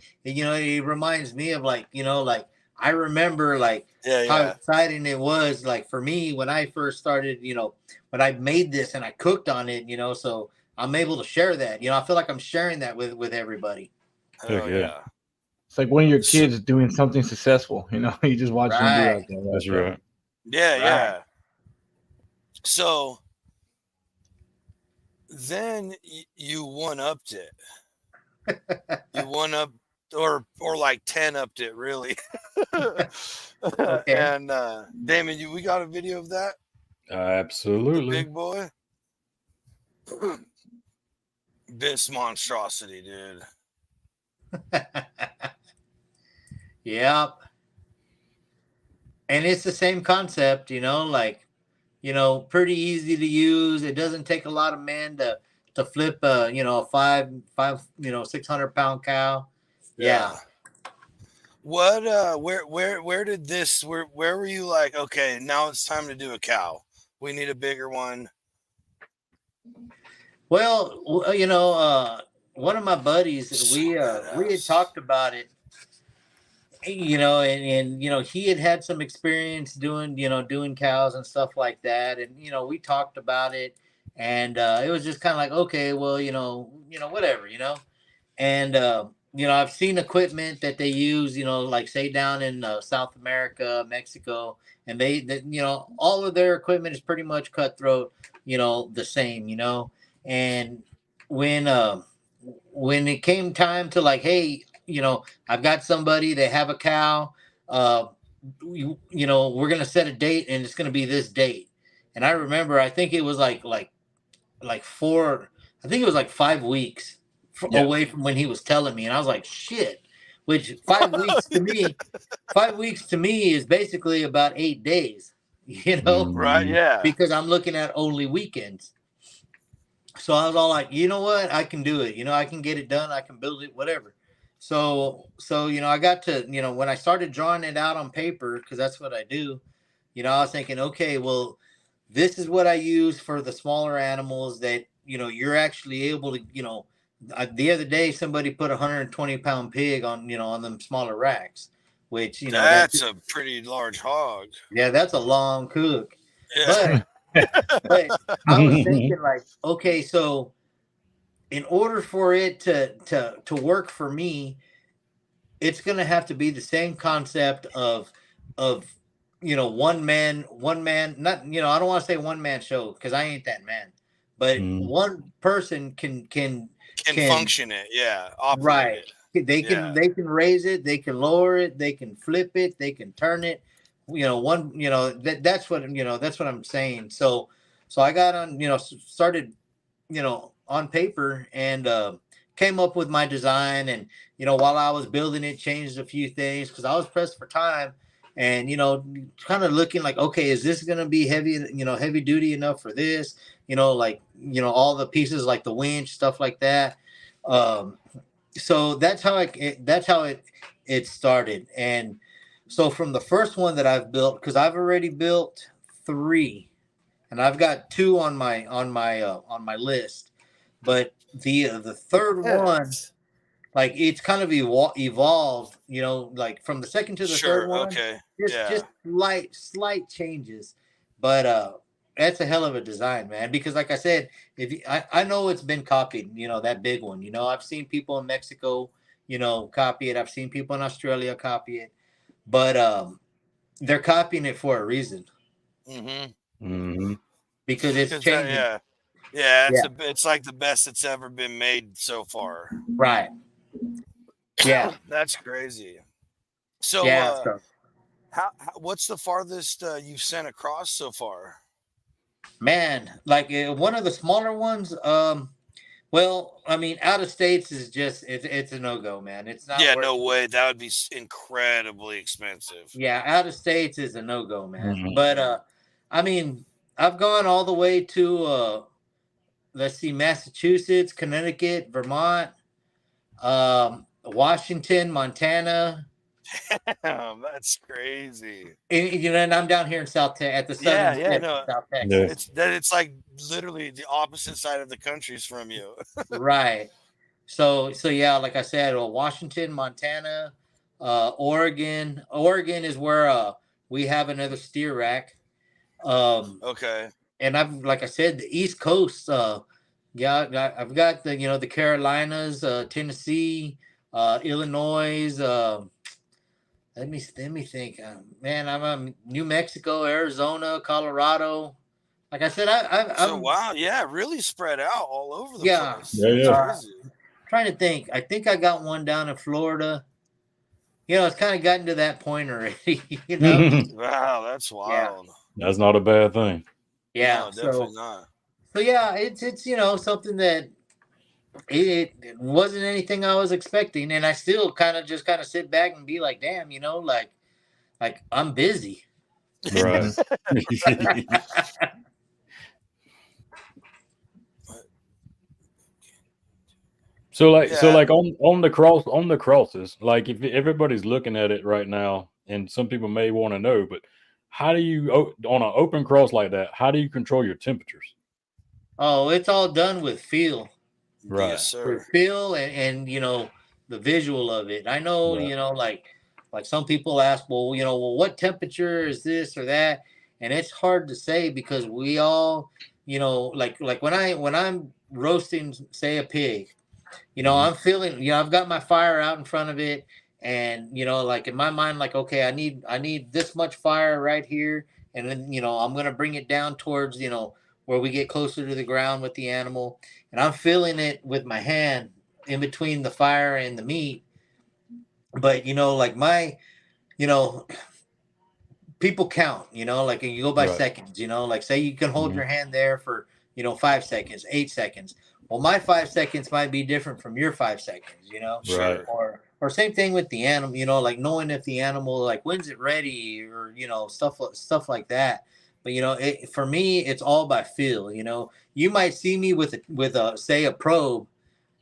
reminds me of like, like I remember like Yeah, how yeah. exciting it was like for me when I first started, when I made this and I cooked on it, so I'm able to share that. I feel like I'm sharing that with everybody. Heck Hell yeah. yeah. It's like one of your So, kids doing something successful. You just watch them do it Right. out there. That's So, right. yeah, Right. yeah. So then you one upped it. You one up, or like 10 upped it, really. Okay. And Damon, we got a video of that? The Absolutely. big boy? This monstrosity, dude. Yep. And it's the same concept, like, pretty easy to use. It doesn't take a lot of men to flip a 600 pound cow. Yeah. Yeah. What where did this where were you like, okay, now it's time to do a cow. We need a bigger one. Well, one of my buddies, So we had talked about it, and he had some experience doing cows and stuff like that, and we talked about it, and it was just kind of like, okay, well, whatever, and I've seen equipment that they use, like say down in South America, Mexico, and all of their equipment is pretty much cutthroat, the same, and when when it came time to like, hey, I've got somebody, they have a cow, uh, we're gonna set a date, and it's gonna be this date, and I remember, I think it was like four, I think it was like 5 weeks away from when he was telling me, and I was like, shit. Which 5 weeks to me, 5 weeks to me is basically about 8 days, Right? Yeah. because I'm looking at only weekends. So I was all like, you know what, I can do it. I can get it done. I can build it, whatever. So I got to, when I started drawing it out on paper, because that's what I do. I was thinking, okay, well, this is what I use for the smaller animals that you're actually able to. The other day somebody put a 120-pound pig on them smaller racks, which that's a pretty large hog. Yeah, that's a long cook. Yeah. But I was thinking like, okay, so in order for it to work for me, it's gonna have to be the same concept of one man, not I don't want to say one man show, because I ain't that man, but one person can function it, operate right it. They can raise it, they can lower it, they can flip it, they can turn it, that's what I'm saying. So I got on, started on paper, and came up with my design, and while I was building it, changed a few things because I was pressed for time, and kind of looking like, okay, is this gonna be heavy, heavy duty enough for this, all the pieces like the winch, stuff like that. So that's how it started. And so from the first one that I've built, because I've already built 3, and I've got 2 on my list, but the third one, like, it's kind of evolved, like from the second to the third one. Okay. Just slight changes, but that's a hell of a design, man. Because like I said, I know it's been copied, that big one. I've seen people in Mexico, copy it. I've seen people in Australia copy it, but they're copying it for a reason. Because it's changing. It's like the best that's ever been made so far. Right. Yeah. That's crazy. So, how what's the farthest you've sent across so far? Man, like one of the smaller ones. Well, I mean, out of states is just it's a no-go, man. It's not. Yeah, no way. That would be incredibly expensive. Yeah, out of states is a no-go, man. But I mean, I've gone all the way to let's see, Massachusetts, Connecticut, Vermont, Washington, Montana. That's crazy. And I'm down here in South Texas at the southern South Texas. It's like literally the opposite side of the countries from you. Right. So yeah, like I said, Washington, Montana, Oregon. Oregon is where we have another steer rack. Okay. And like I said, the East Coast. Yeah, I've got the Carolinas, Tennessee, Illinois. Let me think. Man, I'm on New Mexico, Arizona, Colorado. Like I said, I'm wow, yeah, really spread out all over the place. Yeah. Trying to think. I think I got one down in Florida. It's kind of gotten to that point already. Wow, that's wild. Yeah. That's not a bad thing. Yeah, no, definitely not. So yeah, it's something that it wasn't anything I was expecting, and I still kind of sit back and be like, damn, like I'm busy. Right. So like on the crosses, like if everybody's looking at it right now, and some people may want to know, but how do you, on an open cross like that, how do you control your temperatures? Oh, it's all done with feel. Right. Yes, sir. Feel and the visual of it. I know, Right. like some people ask, well, well, what temperature is this or that? And it's hard to say because we all, like when I'm roasting, say, a pig, I'm feeling, I've got my fire out in front of it, and like in my mind, like, okay, I need this much fire right here, and then I'm gonna bring it down towards where we get closer to the ground with the animal, and I'm feeling it with my hand in between the fire and the meat. But like you know, people count, like you go by Right. seconds, like say you can hold Mhm. your hand there for, 5 seconds, 8 seconds. Well, my 5 seconds might be different from your 5 seconds, Right. Sure. or same thing with the animal, like knowing if the animal, like, when's it ready, or, stuff like that. But, for me, it's all by feel, you might see me with a, say, a probe,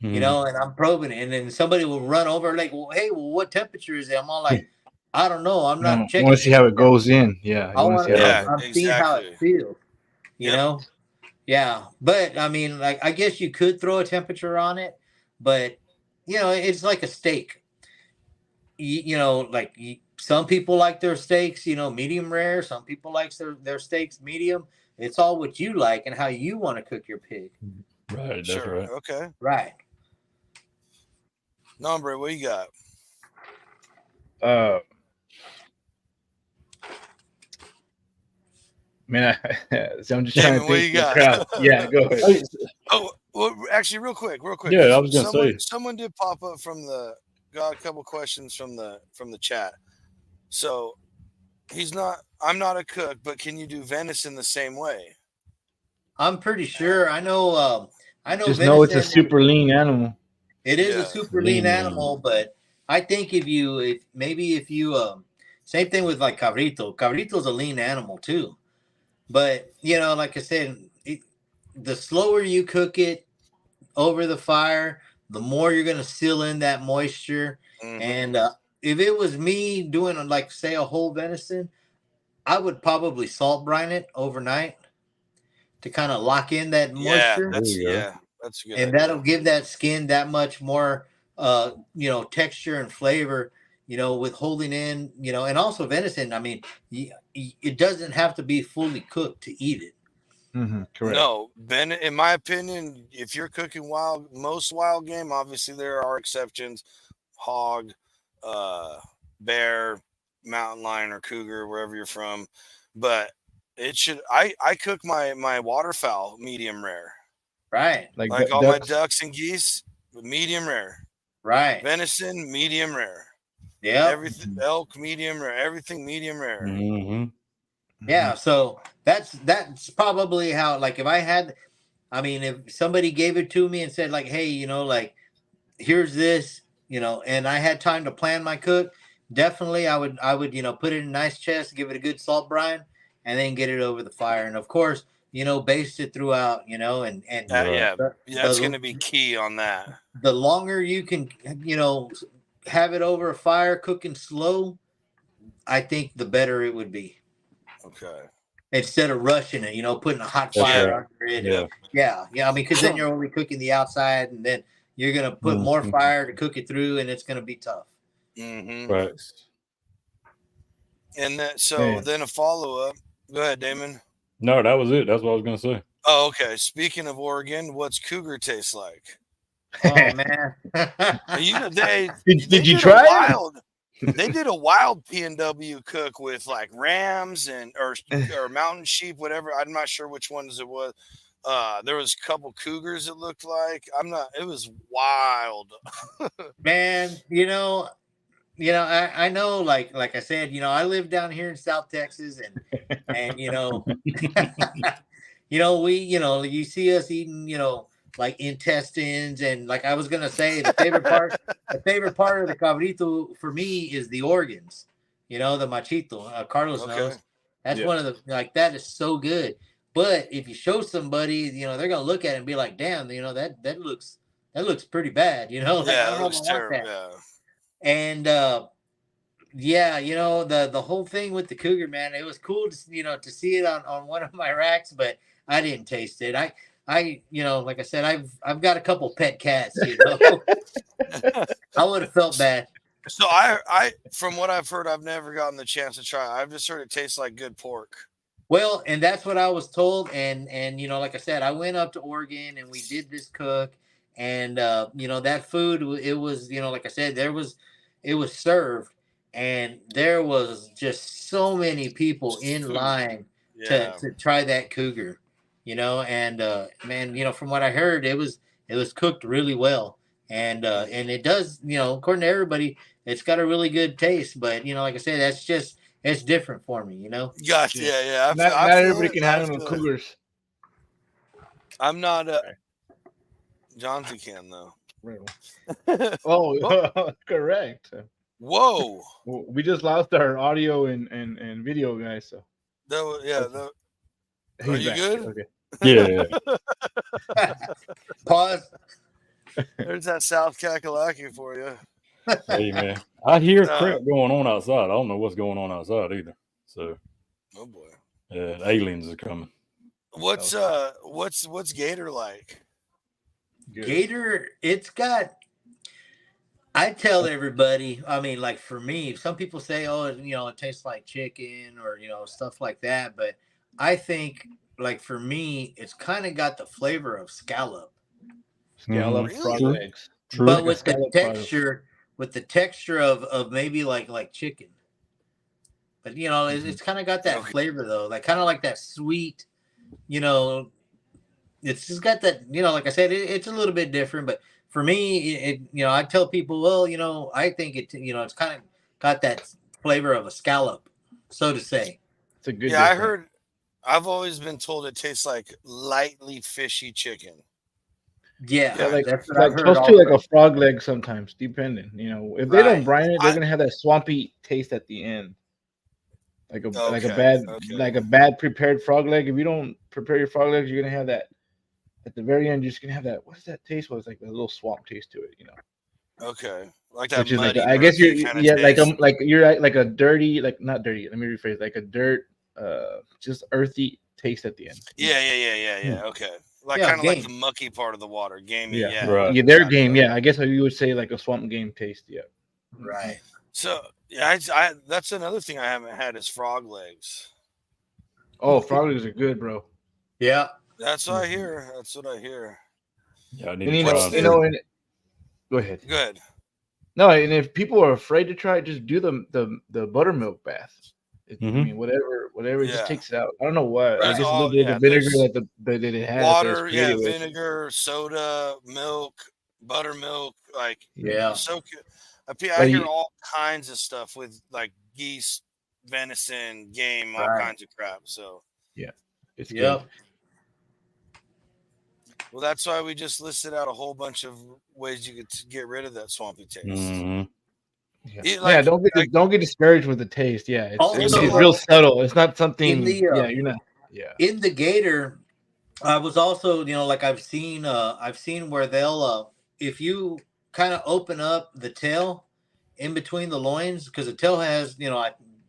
Mhm. and I'm probing it, and then somebody will run over like, well, hey, well, what temperature is it? I'm all like, I don't know. I'm No, not I want checking to see it how like it that. goes in. Yeah, I you want to want see how it Yeah, goes. I'm seeing how it exactly. feels, you Yep. know? Yeah. But I mean, like, I guess you could throw a temperature on it, but it's like a steak. Like, some people like their steaks, medium rare. Some people like their steaks medium. It's all what you like and how you want to cook your pig. Right. That's Sure. right. Okay. Right. Nombre, what you got? Uh, man, so I'm just trying Damon, to what think you of the got? crowd. Yeah, go ahead. Hey, Oh, well, actually, real quick. yeah, I was gonna say. Someone did pop up got a couple questions from the chat. So he's not. I'm not a cook, but can you do venison the same way? I'm pretty sure. I know Just know it's a venison. super lean animal. It is a Yeah. super lean Lean man. animal, but I think if you same thing with like cabrito. Cabrito's a lean animal too. But like I said, the slower you cook it over the fire, the more you're gonna seal in that moisture. Mm-hmm. And if it was me doing, like, say, a whole venison, I would probably salt brine it overnight to kind of lock in that Yeah, moisture, There you go. that's a good and idea. that'll give that skin that much more texture and flavor, with holding in, and also venison. I mean, it doesn't have to be fully cooked to eat it. Correct. No, Ben. In my opinion, if you're cooking most wild game, obviously there are exceptions. Hog, uh, bear, mountain lion, or cougar, wherever you're from. But it should. I cook my waterfowl medium rare. Right. Like Like all my ducks. ducks and geese, medium rare. Right. Venison, medium rare. Yep. Everything elk, medium rare. Everything medium rare. Mm-hmm. Yeah. So that's probably how, like, if I had, I mean, if somebody gave it to me and said, like, hey, like, here's this, and I had time to plan my cook, definitely I would put it in a nice chest, give it a good salt brine, and then get it over the fire. And of course, baste it throughout, and Right. Yeah, the, that's going the to be key on that. the longer you can, have it over a fire cooking slow, I think the better it would be. Okay. Instead of rushing it, putting a hot That's fire right. under it. Yeah. Yeah. I mean, because then you're only cooking the outside, and then you're gonna put more Mhm. fire to cook it through, and it's gonna be tough. Mm-hmm. Right. And so Man. then a follow up. Go ahead, Damon. No, that was it. That's what I was gonna say. Oh, okay. Speaking of Oregon, what's cougar taste like? Oh man. They Did you did try a it? wild. They did a wild PNW cook with like rams or mountain sheep, whatever. I'm not sure which ones it was. There was a couple cougars. It looked like It was wild. Man, I know, like I said, I live down here in South Texas, and you see us eating, like intestines, and like I was gonna say, the favorite part of the cabrito for me is the organs, the machito. Carlos Okay. knows that's Yeah. one of the, like, that is so good. But if you show somebody, they're gonna look at it and be like, damn, that looks pretty bad, like, I Yeah, don't it know if looks I want terrible. that. Yeah. And yeah, the whole thing with the cougar, man, it was cool to see it on one of my racks, but I didn't taste it. like I said, I've got a couple pet cats. You know, I would have felt bad. So I from what I've heard, I've never gotten the chance to try. I've just heard it tastes like good pork. Well, and that's what I was told. And like I said, I went up to Oregon and we did this cook, and that food, it was, like I said, it was served, and there was just so many people in line Yeah. to try that cougar, and man, from what I heard, it was cooked really well, and it does, according to everybody, it's got a really good taste, but like I said, it's different for me. Gotcha. Yeah. Not I feel everybody it. can I handle feel it. cougars. I'm not Johnsy can though. Oh, correct. Whoa. We just lost our audio and video guys. So Are you back. good? Okay. Yeah. Pause. There's that South Kakalaki for you. Hey man, I hear crap going on outside. I don't know what's going on outside either. So, oh boy, aliens are coming. What's Gator like? Good. Gator, it's got. I tell everybody. I mean, like for me, some people say, "Oh, it tastes like chicken," or stuff like that. But I think, like for me, it's kind of got the flavor of scallop. Scallop frog legs. True. But with the texture of maybe like chicken. But it's kind of got that flavor though, like kind of like that sweet, it's just got that, like I said, it's a little bit different. But for me, I tell people, well, I think it's kind of got that flavor of a scallop, so to say. It's a good. Yeah, I've always been told it tastes like lightly fishy chicken. Yeah, that's what I've heard. Close to like a frog leg sometimes, depending. If they don't brine it, they're gonna have that swampy taste at the end, like a bad prepared frog leg. If you don't prepare your frog legs, you're gonna have that at the very end. You're just gonna have that. What's that taste? Was like a little swamp taste to it, Okay, like that. Which is I guess you're like a dirty, like not dirty. Let me rephrase, like a dirt, just earthy taste at the end. Yeah. Okay. Like kind of like the mucky part of the water, gamey. Yeah, right. Yeah, their game. Yeah, I guess you would say like a swamp game taste. Yeah, right. So I that's another thing I haven't had is frog legs. Oh, frog legs are good, bro. Yeah, that's what I hear. That's what I hear. Yeah, I need go ahead. Good. No, and if people are afraid to try it, just do the buttermilk bath. I mean, whatever, it just takes it out. I don't know what. I guess a little bit of the vinegar that it has. Water, vinegar, soda, milk, buttermilk, like so good. I hear all kinds of stuff with like geese, venison, game, all kinds of crap. So it's good. Well, that's why we just listed out a whole bunch of ways you could get rid of that swampy taste. Mm-hmm. Yeah, don't get discouraged with the taste. Yeah, it's real subtle. It's not something. You're not. Yeah. In the Gator, I was also, like I've seen where they'll if you kind of open up the tail in between the loins, because the tail has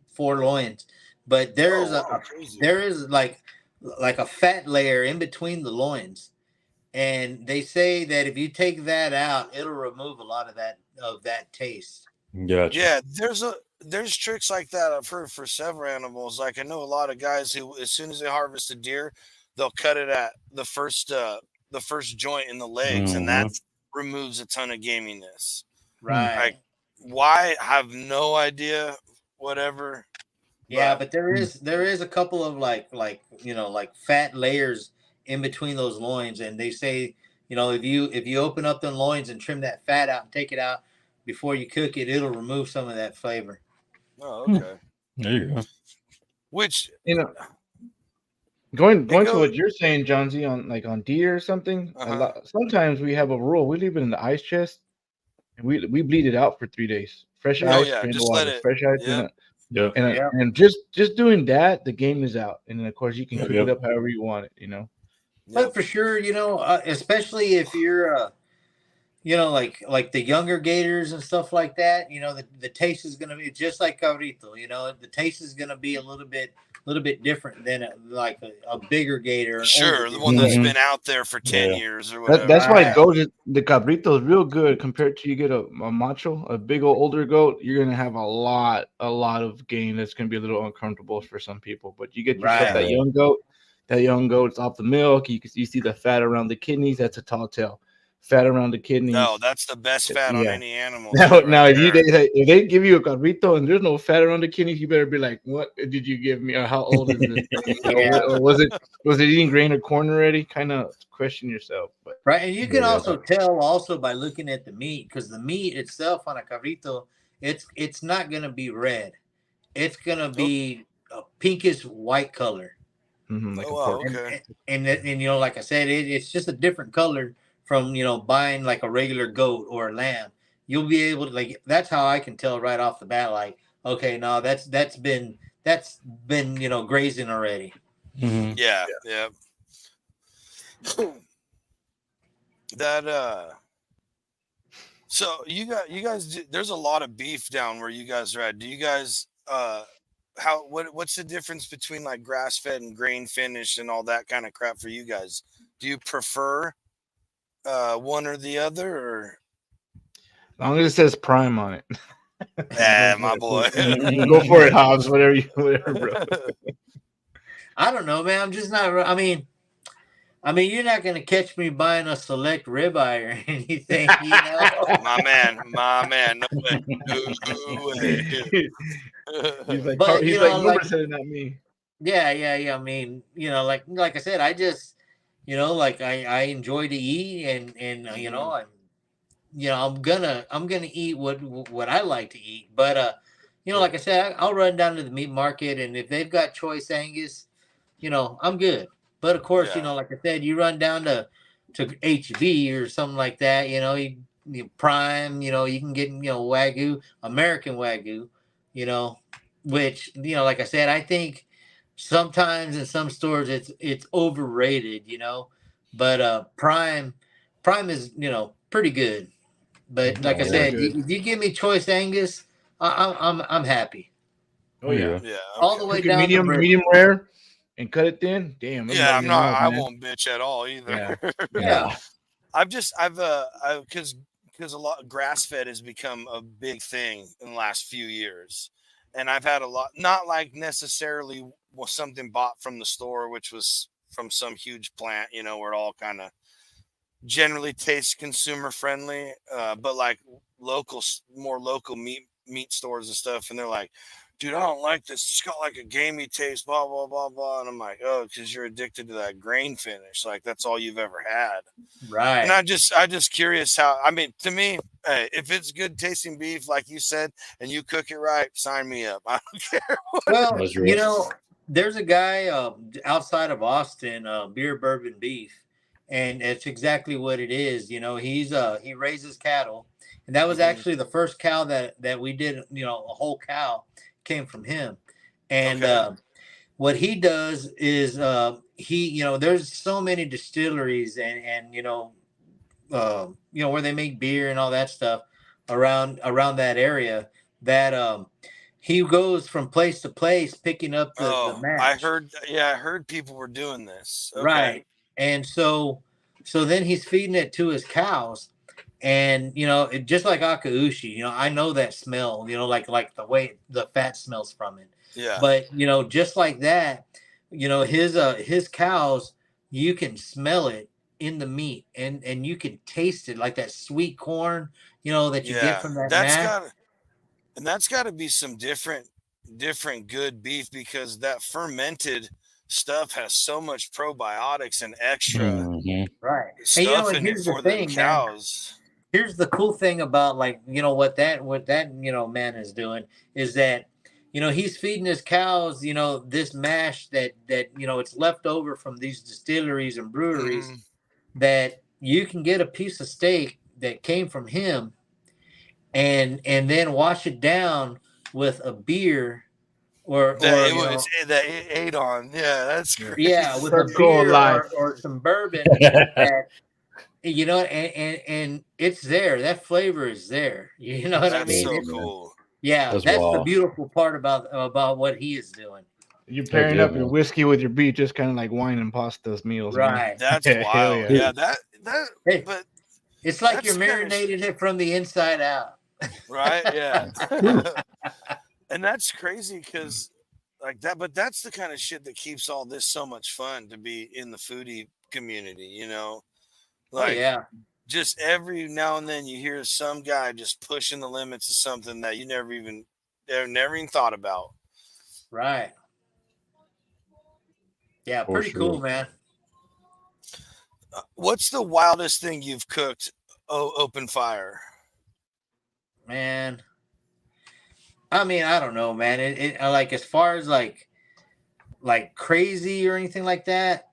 4 loins, but there is like a fat layer in between the loins, and they say that if you take that out, it'll remove a lot of that taste. Gotcha. Yeah, there's tricks like that I've heard for several animals. Like I know a lot of guys who, as soon as they harvest a deer, they'll cut it at the first joint in the legs, and that removes a ton of gaminess. Right. Like, why? I have no idea. Whatever. Yeah, but there is a couple of like fat layers in between those loins, and they say if you open up the loins and trim that fat out and take it out before you cook it, it'll remove some of that flavor. Oh, okay. There you go. Which going to what you're saying, John Z, on deer or something. Sometimes we have a rule. We leave it in the ice chest, and we bleed it out for 3 days. Fresh ice, drain the water. Fresh ice, and just doing that, the game is out. And then of course you can cook it up however you want it. But for sure, especially if you're like the younger gators and stuff like that, the taste is going to be just like cabrito, the taste is going to be a little bit little bit different than a bigger gator. Sure, the one that's been out there for 10 years or whatever. That's why the cabrito is real good compared to you get a macho, a big old older goat. You're gonna have a lot of gain. That's gonna be a little uncomfortable for some people. But you get yourself that young goat. That young goat's off the milk. You see the fat around the kidneys. That's a tall tail. Fat around the kidneys. No, that's the best fat on any animal. Now if they give you a cabrito and there's no fat around the kidneys, you better be like, what did you give me? Or how old is this thing? Or was it eating grain or corn already? Kind of question yourself. But right, and you can also tell by looking at the meat, because the meat itself on a cabrito, it's not gonna be red. It's gonna be a pinkish white color. Okay. And like I said, it's just a different color from buying like a regular goat or a lamb. You'll be able to that's how I can tell right off the bat, like, okay, no, that's been grazing already. Mm-hmm. Yeah. That so you guys there's a lot of beef down where you guys are at. Do you guys what's the difference between like grass fed and grain finished and all that kind of crap for you guys? Do you prefer one or the other, or as long as it says prime on it? Yeah, my boy. Go for it, Hobbs. Whatever, bro. I don't know, man. I'm just not. I mean, you're not gonna catch me buying a select ribeye or anything, My man. No way. He's like, but Robert said it, not me. Yeah. I mean, like I said, I just, I enjoy to eat, and I'm gonna eat what I like to eat. But like I said, I'll run down to the meat market, and if they've got choice Angus, I'm good. But of course, like I said, you run down to HB or something like that, you prime, you can get Wagyu, American Wagyu, which like I said, I think sometimes in some stores it's overrated, but prime is pretty good. But like I said, if you give me choice Angus, I'm happy. Oh yeah. Okay. All the way down medium rare and cut it thin. Damn. I won't bitch at all either. Yeah. because a lot of grass fed has become a big thing in the last few years, and I've had a lot, not like necessarily something bought from the store, which was from some huge plant, where it all kind of generally tastes consumer friendly, but like more local meat stores and stuff, and they're like, dude, I don't like this. It's got like a gamey taste, blah, blah, blah, blah. And I'm like, oh, because you're addicted to that grain finish. Like, that's all you've ever had. Right. And I just curious how, to me, hey, if it's good tasting beef, like you said, and you cook it right, sign me up. I don't care. Well, there's a guy outside of Austin, Beer Bourbon Beef, and it's exactly what it is. He raises cattle. And that was actually the first cow that we did, a whole cow came from him. And what he does is there's so many distilleries and where they make beer and all that stuff around that area, that he goes from place to place picking up the mash. I heard people were doing this. Okay. Right. And so then he's feeding it to his cows. And just like akaushi, I know that smell, like the way the fat smells from it. Yeah. But just like that, his cows, you can smell it in the meat, and you can taste it, like that sweet corn, that you get from that mash. That's got to be some different good beef, because that fermented stuff has so much probiotics and extra right stuff and in it for the cows. Here's the cool thing about what that man is doing is that he's feeding his cows this mash that it's left over from these distilleries and breweries, that you can get a piece of steak that came from him and then wash it down with a beer that it ate on. Yeah, that's crazy. Yeah, with a beer or some bourbon that, and it's there. That flavor is there. What I mean? That's so cool. Yeah, that's the beautiful part about what he is doing. You're Heck pairing yeah, up your man. whiskey with your beef, just kind of like wine and pastas meals, man. Right. That's Hell wild. yeah. Yeah, that Hey, but it's like that's you're the kind of marinating it from the inside out. right? Yeah. Whew. And that's crazy because like that, but that's the kind of shit that keeps all this so much fun to be in the foodie community, you know? Oh Like yeah. just every now and then you hear some guy just pushing the limits of something that you never even thought about. Right. Yeah, For pretty cool, sure. man. What's the wildest thing you've cooked open fire? Man. I mean, I don't know, man. Like as far as like crazy or anything like that,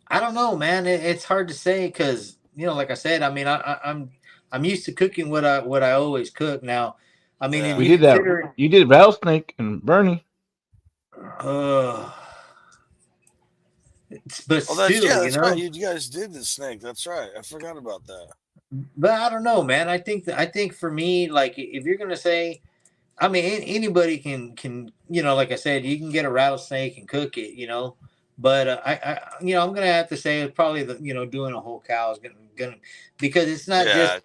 I don't know, man. It's hard to say because like I said, I mean, I'm used to cooking what I always cook. Now, I mean, if Yeah. We you did that. consider, You did rattlesnake and Bernie. uh, but Oh, that's still, that's right. You guys did the snake. That's right. I forgot about that. But I don't know, man. I think for me, like if you're gonna say, I mean, anybody can like I said, you can get a rattlesnake and cook it, But I'm gonna have to say it's probably the doing a whole cow is gonna because Yeah.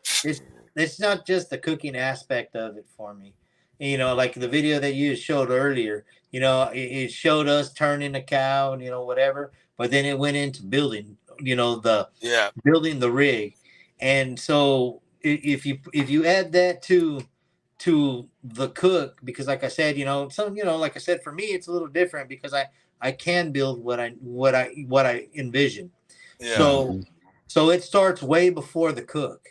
it's not just the cooking aspect of it for me. Like the video that you showed earlier, it showed us turning the cow and whatever, but then it went into building, the Yeah. building the rig, and so if you add that to the cook, because like I said, like I said, for me it's a little different because I can build what I envision. Yeah. So Mhm. so it starts way before the cook.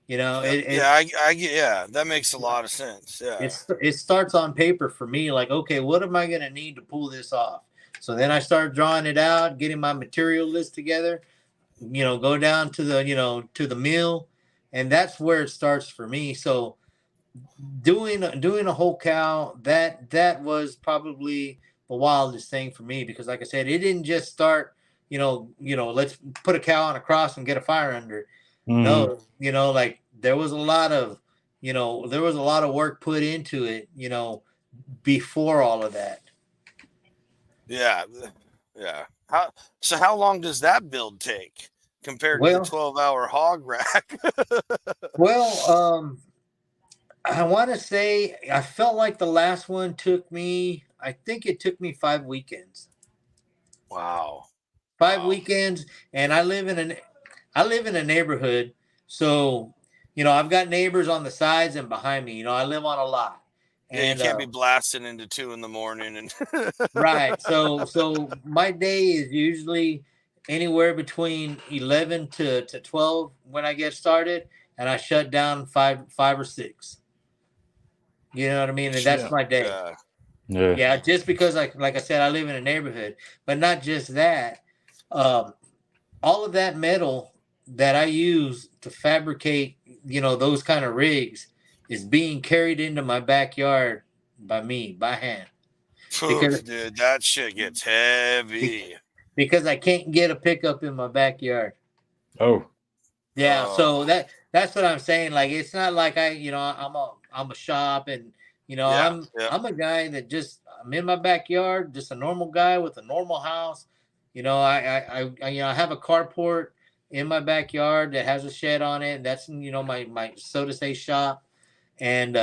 Yeah. I get. Yeah, that makes a lot of sense. Yeah. it starts on paper for me, like, okay, what am I going to need to pull this off? So then I start drawing it out, getting my material list together, go down to the mill, and that's where it starts for me. So doing a whole cow, that was probably the wildest thing for me, because like I said, it didn't just start, let's put a cow on a cross and get a fire under. Mhm. No, like there was a lot of work put into it, before all of that. Yeah. Yeah. How long does that build take compared to the Well, 12-hour hog rack? well, I want to say I felt like the last one took me. I think it took me 5 weekends. Wow. Five Wow. weekends, and I live in a neighborhood, so I've got neighbors on the sides and behind me. I live on a lot, Yeah, you and can't be blasting into 2 in the morning and right. So my day is usually anywhere between 11 to 12 when I get started, and I shut down five or six. You know what I mean? And that's Yeah. my day. yeah. Yeah. Yeah, just because like I said, I live in a neighborhood, but not just that. Um, all of that metal that I use to fabricate, those kind of rigs is being carried into my backyard by me, by hand, because Poof, dude, that shit gets heavy. because I can't get a pickup in my backyard. Oh. Yeah, Oh, so that's what I'm saying. Like it's not like I'm a shop, and yeah, I'm yeah. I'm a guy that I'm in my backyard, just a normal guy with a normal house. I have a carport in my backyard that has a shed on it. That's my so to say shop, and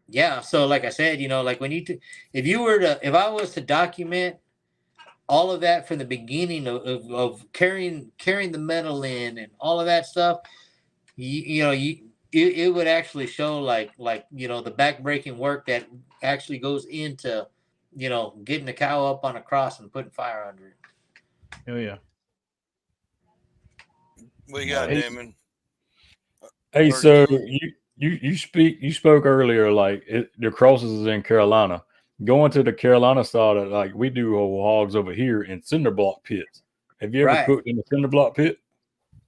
yeah. So like I said, like if I was to document all of that from the beginning of carrying the metal in and all of that stuff, it would actually show the backbreaking work that actually goes into getting the cow up on a cross and putting fire under it. Hell yeah. What you got, Nice. Hey, Damon? Hey, Or did so you? you spoke earlier like the crosses is in Carolina. Going to the Carolina side, like we do whole hogs over here in cinder block pits. Have you ever Right. cooked in a cinder block pit?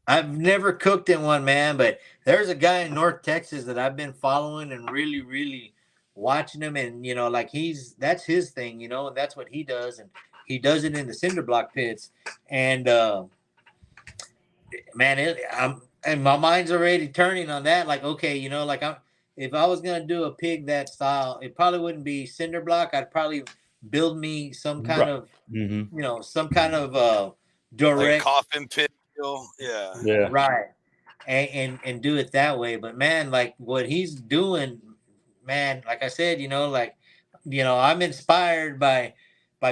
I've never cooked in one, man, but there's a guy in North Texas that I've been following and really, really watching him, and like that's his thing, and that's what he does, and he does it in the cinder block pits, and man, and my mind's already turning on that. Like, okay, if I was gonna do a pig that style, it probably wouldn't be cinder block. I'd probably build me some kind Right. of, Mm-hmm. some kind of Like direct, coffin pit deal. Yeah. Yeah. right, and do it that way. But man, like what he's doing, man, like I said, I'm inspired by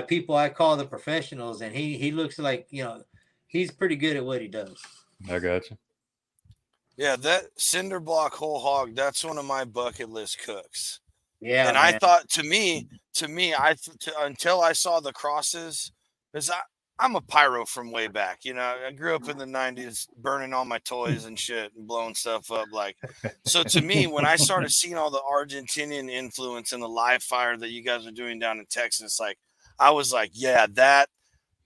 people I call the professionals, and he looks like, he's pretty good at what he does. I got you. Yeah, that cinder block whole hog, that's one of my bucket list cooks. Yeah, And I man. thought until I saw the crosses, because I'm a pyro from way back. I grew up in the 90s burning all my toys and shit and blowing stuff up. So to me, when I started seeing all the Argentinian influence and the live fire that you guys are doing down in Texas, I was like, yeah,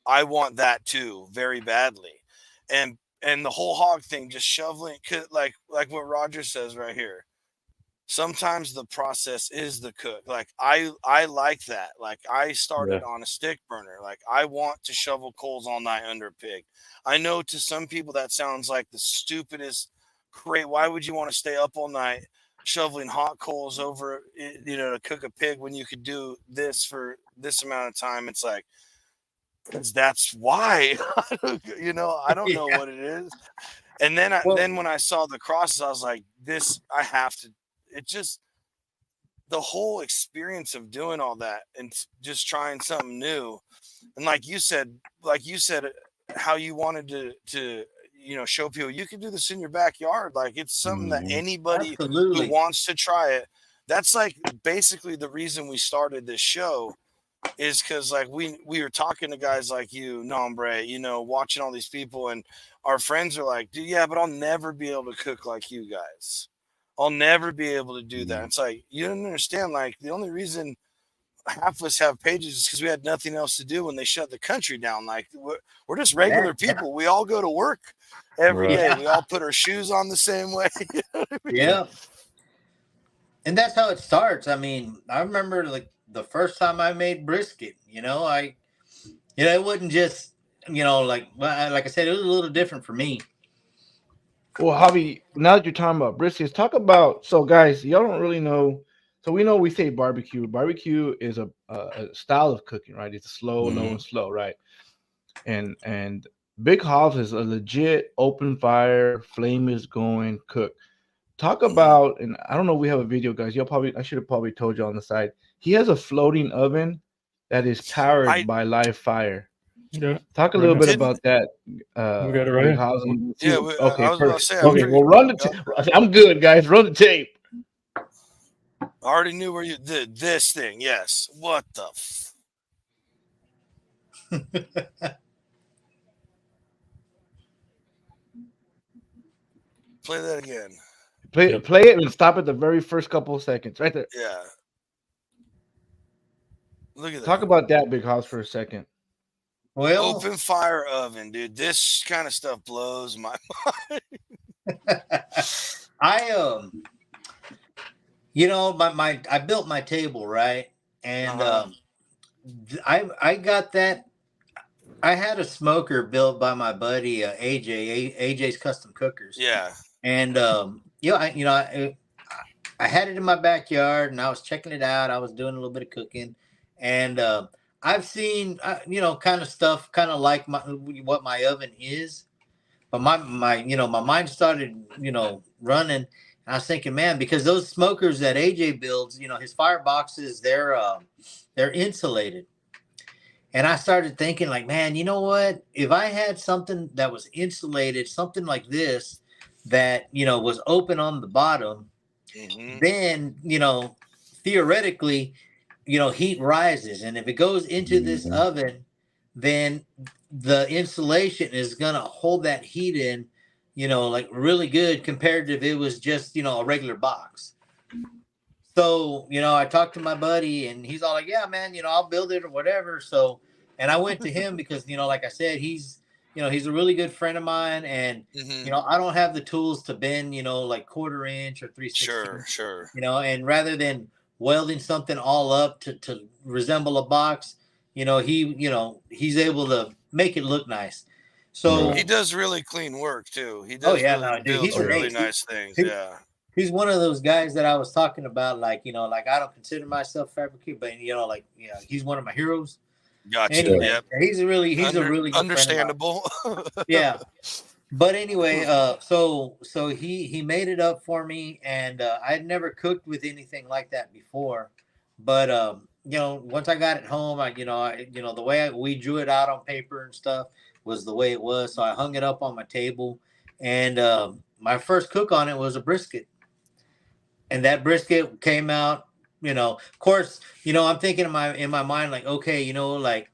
I want that too, very badly. And the whole hog thing, just shoveling, like what Roger says right here. Sometimes the process is the cook. Like I like that. Like I started Yeah. on a stick burner. Like I want to shovel coals all night under a pig. I know to some people that sounds like the stupidest crate. Why would you want to stay up all night shoveling hot coals over, to cook a pig when you could do this for this amount of time? It's like, because that's why. I don't know Yeah. what it is. And then then when I saw the crosses, I was like, this, I have to. It just, the whole experience of doing all that and just trying something new. And like you said, how you wanted to show people you can do this in your backyard. Like it's something that anybody who Absolutely. wants to try it. That's like basically the reason we started this show, is because like we were talking to guys like you, Nombre, watching all these people, and our friends are like, dude, yeah, but I'll never be able to cook like you guys. I'll never be able to do that. It's like, you don't understand. Like the only reason half of us have pages is because we had nothing else to do when they shut the country down. Like we're just regular people. We all go to work every day. We all put our shoes on the same way. You know what I mean? Yeah. And that's how it starts. I mean, I remember like the first time I made brisket, it wasn't just, like I said, it was a little different for me. Well, Javi, now that you're talking about briskets, talk about. So, guys, y'all don't really know. So we know we say barbecue. Barbecue is a style of cooking, right? It's a slow, low, and slow, right? And Big Javs is a legit open fire, flame is going cook. Talk about, and I don't know if we have a video, guys. I should have probably told you on the side. He has a floating oven that is powered by live fire. Yeah. Talk a little bit about that. We got it right Big here. Javs. Yeah, Okay, I was about to perfect. say, Okay, well, run the tape. I'm good, guys. Run the tape. I already knew where you did this thing. Yes. What the Play that again. Play it and stop at the very first couple of seconds, right there. Yeah. Look at that. Talk about that, Big Javs, for a second. Well, open fire oven, dude. This kind of stuff blows my mind. I built my table, right? And I got that. I had a smoker built by my buddy AJ's Custom Cookers. Yeah. And I had it in my backyard, and I was checking it out. I was doing a little bit of cooking, and I've seen kind of stuff, kind of like what my oven is, but my mind started running. And I was thinking, man, because those smokers that AJ builds, his fireboxes, they're insulated. And I started thinking, like, man, you know what? If I had something that was insulated, something like this, that was open on the bottom, then theoretically, heat rises, and if it goes into this oven, then the insulation is gonna hold that heat in, like really good compared to if it was just a regular box. So I talked to my buddy, and he's all like, "Yeah, man, I'll build it or whatever." So, and I went to him because like I said, he's a really good friend of mine, and I don't have the tools to bend like 1/4 inch or 3/16. Sure. And rather than welding something all up to resemble a box, he's able to make it look nice. So he does really clean work too. He does. Builds really nice things. he's one of those guys that I was talking about. Like, you know, like I don't consider myself fabricated, but you know, like, you know, he's one of my heroes. Gotcha. Anyway, Yep. he's a really good friend of mine. Understandable. Yeah. But anyway, so he made it up for me, and I'd never cooked with anything like that before. But you know, once I got it home, the way we drew it out on paper and stuff was the way it was. So I hung it up on my table, and my first cook on it was a brisket, and that brisket came out. You know, of course, you know, I'm thinking in my mind like, okay, you know, like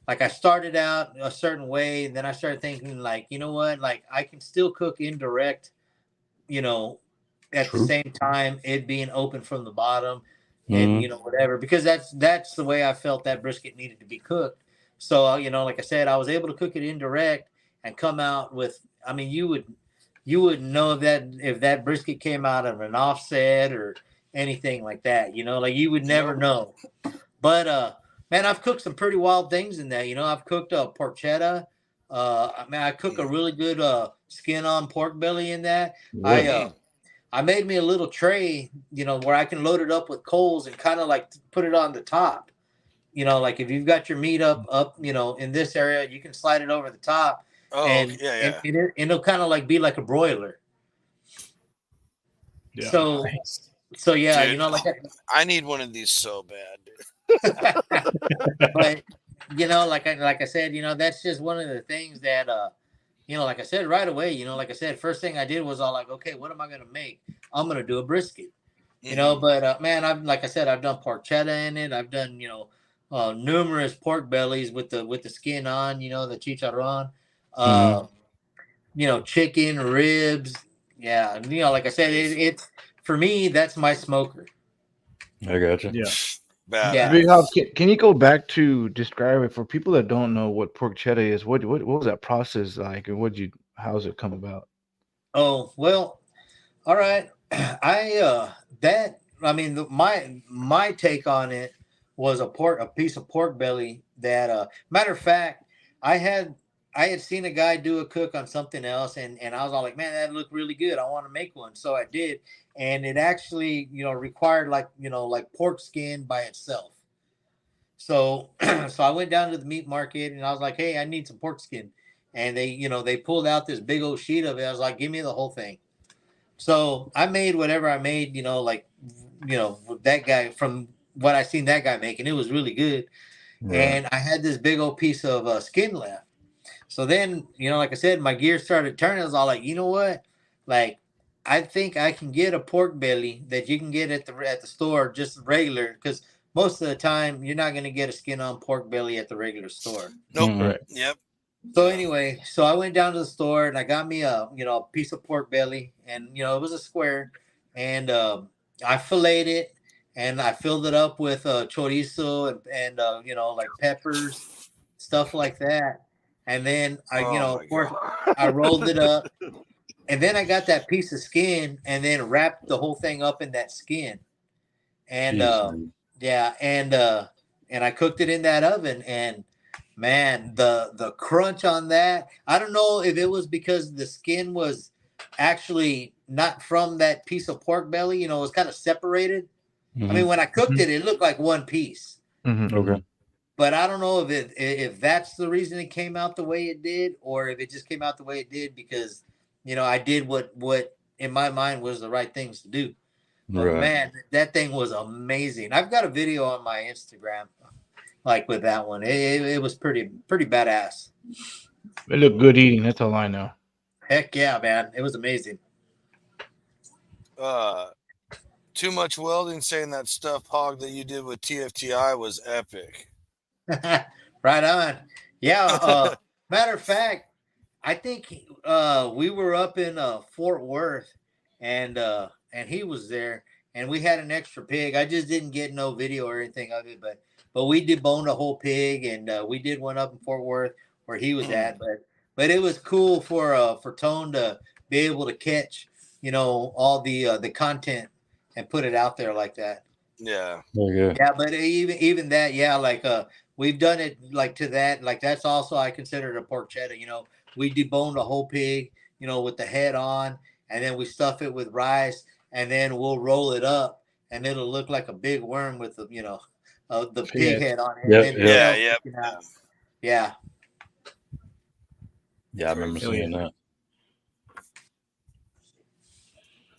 I started out a certain way, and then I started thinking like, you know what, like I can still cook indirect, you know, at the same time it being open from the bottom, and you know, whatever, because that's the way I felt that brisket needed to be cooked. So you know, like I said, I was able to cook it indirect and come out with, I mean, you wouldn't know if that brisket came out of an offset or anything like that, you know, like you would never know. But man, I've cooked some pretty wild things in that. You know, I've cooked a porchetta. I mean, I cook a really good skin on pork belly in that. I made me a little tray, you know, where I can load it up with coals and kind of like put it on the top. You know, like if you've got your meat up, you know, in this area, you can slide it over the top. Oh, and it'll kind of like be like a broiler. Yeah. So yeah, dude, you know, like I need one of these so bad. But you know, like I said, you know, that's just one of the things that you know, like I said right away, you know, like I said, first thing I did was all like, okay, what am I gonna make? I'm gonna do a brisket, you know. But man, I've, like I said, I've done porchetta in it. I've done, you know, numerous pork bellies with the skin on, you know, the chicharron, you know, chicken ribs. Yeah, you know, like I said, it's for me, that's my smoker. I gotcha. Yeah. Bad. Big Javs, can you go back to describe it for people that don't know what porchetta is? What was that process like, and how's it come about? Oh well, all right. I mean, my take on it was a piece of pork belly that matter of fact, I had seen a guy do a cook on something else, and I was all like, man, that looked really good. I want to make one. So I did, and it actually, you know, required like, you know, like pork skin by itself. So so I went down to the meat market and I was like, hey, I need some pork skin. And they, you know, they pulled out this big old sheet of it. I was like, give me the whole thing. So I made whatever I made, you know, like, you know, that guy, from what I seen that guy making, it was really good. And I had this big old piece of skin left. So then, you know, like I said, my gears started turning. I was all like, you know what? Like, I think I can get a pork belly that you can get at the store, just regular, because most of the time you're not going to get a skin on pork belly at the regular store. Nope. Right. Yep. So anyway, so I went down to the store and I got me a, you know, a piece of pork belly, and you know, it was a square, and I filleted it and I filled it up with chorizo and you know, like peppers, stuff like that. And then I, you know, of course, I rolled it up, and then I got that piece of skin and then wrapped the whole thing up in that skin. And yeah, and I cooked it in that oven, and man, the crunch on that, I don't know if it was because the skin was actually not from that piece of pork belly, you know, it was kind of separated. I mean, when I cooked it, it looked like one piece. Okay. But I don't know if that's the reason it came out the way it did, or if it just came out the way it did because, you know, I did what in my mind was the right things to do. But man, that thing was amazing. I've got a video on my Instagram, like with that one. It was pretty badass. It looked good eating. That's all I know. Heck yeah, man! It was amazing. Too much welding saying that stuff hog that you did with TFTI was epic. Right on. Yeah. Matter of fact, I think we were up in Fort Worth, and he was there, and we had an extra pig. I just didn't get no video or anything of it, but we deboned a whole pig, and we did one up in Fort Worth where he was at. But it was cool for Tone to be able to catch, you know, all the content and put it out there like that. Yeah. Yeah, but even that, yeah, like we've done it like to that, like that's also I consider it a porchetta. You know, we deboned a whole pig, you know, with the head on, and then we stuff it with rice, and then we'll roll it up, and it'll look like a big worm with the the pig head on it. Yeah, And then yeah. Yeah. Yeah, I remember seeing that.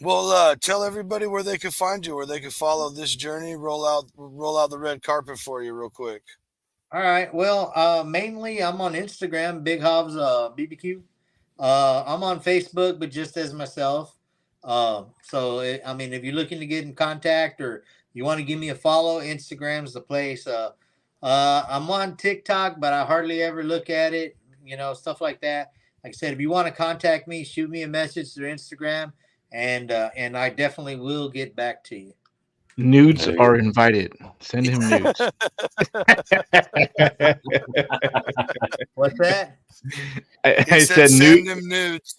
Well, tell everybody where they could find you, where they could follow this journey. Roll out the red carpet for you, real quick. All right. Well, mainly I'm on Instagram, Big Javs BBQ. I'm on Facebook, but just as myself. I mean, if you're looking to get in contact or you want to give me a follow, Instagram's the place. I'm on TikTok, but I hardly ever look at it. Stuff like that. Like I said, if you want to contact me, shoot me a message through Instagram, and I definitely will get back to you. Nudes are invited. Send him nudes. What's that? I said send him nudes.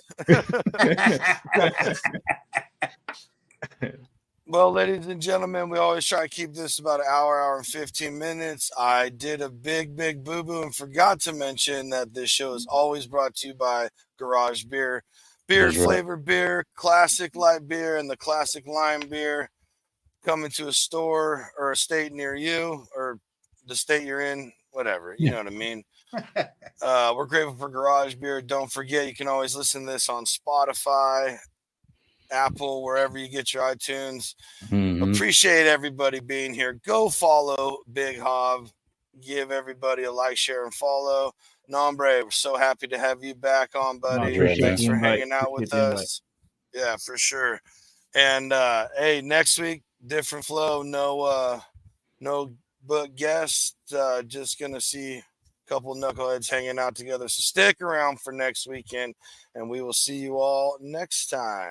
Well, ladies and gentlemen, we always try to keep this about an hour and 15 minutes. I did a big boo-boo and forgot to mention that this show is always brought to you by Garage Beer. Flavored beer, classic light beer, and the classic lime beer. Coming to a store or a state near you, or the state you're in, whatever. You know what I mean? We're grateful for Garage Beer. Don't forget, you can always listen to this on Spotify, Apple, wherever you get your iTunes. Appreciate everybody being here. Go follow Big Jav. Give everybody a like, share, and follow. Nombre, we're so happy to have you back on, buddy. Thanks for hanging out with us. Yeah, for sure. And hey, next week, different flow. No book guest. Just gonna see a couple knuckleheads hanging out together. So stick around for next weekend, and we will see you all next time.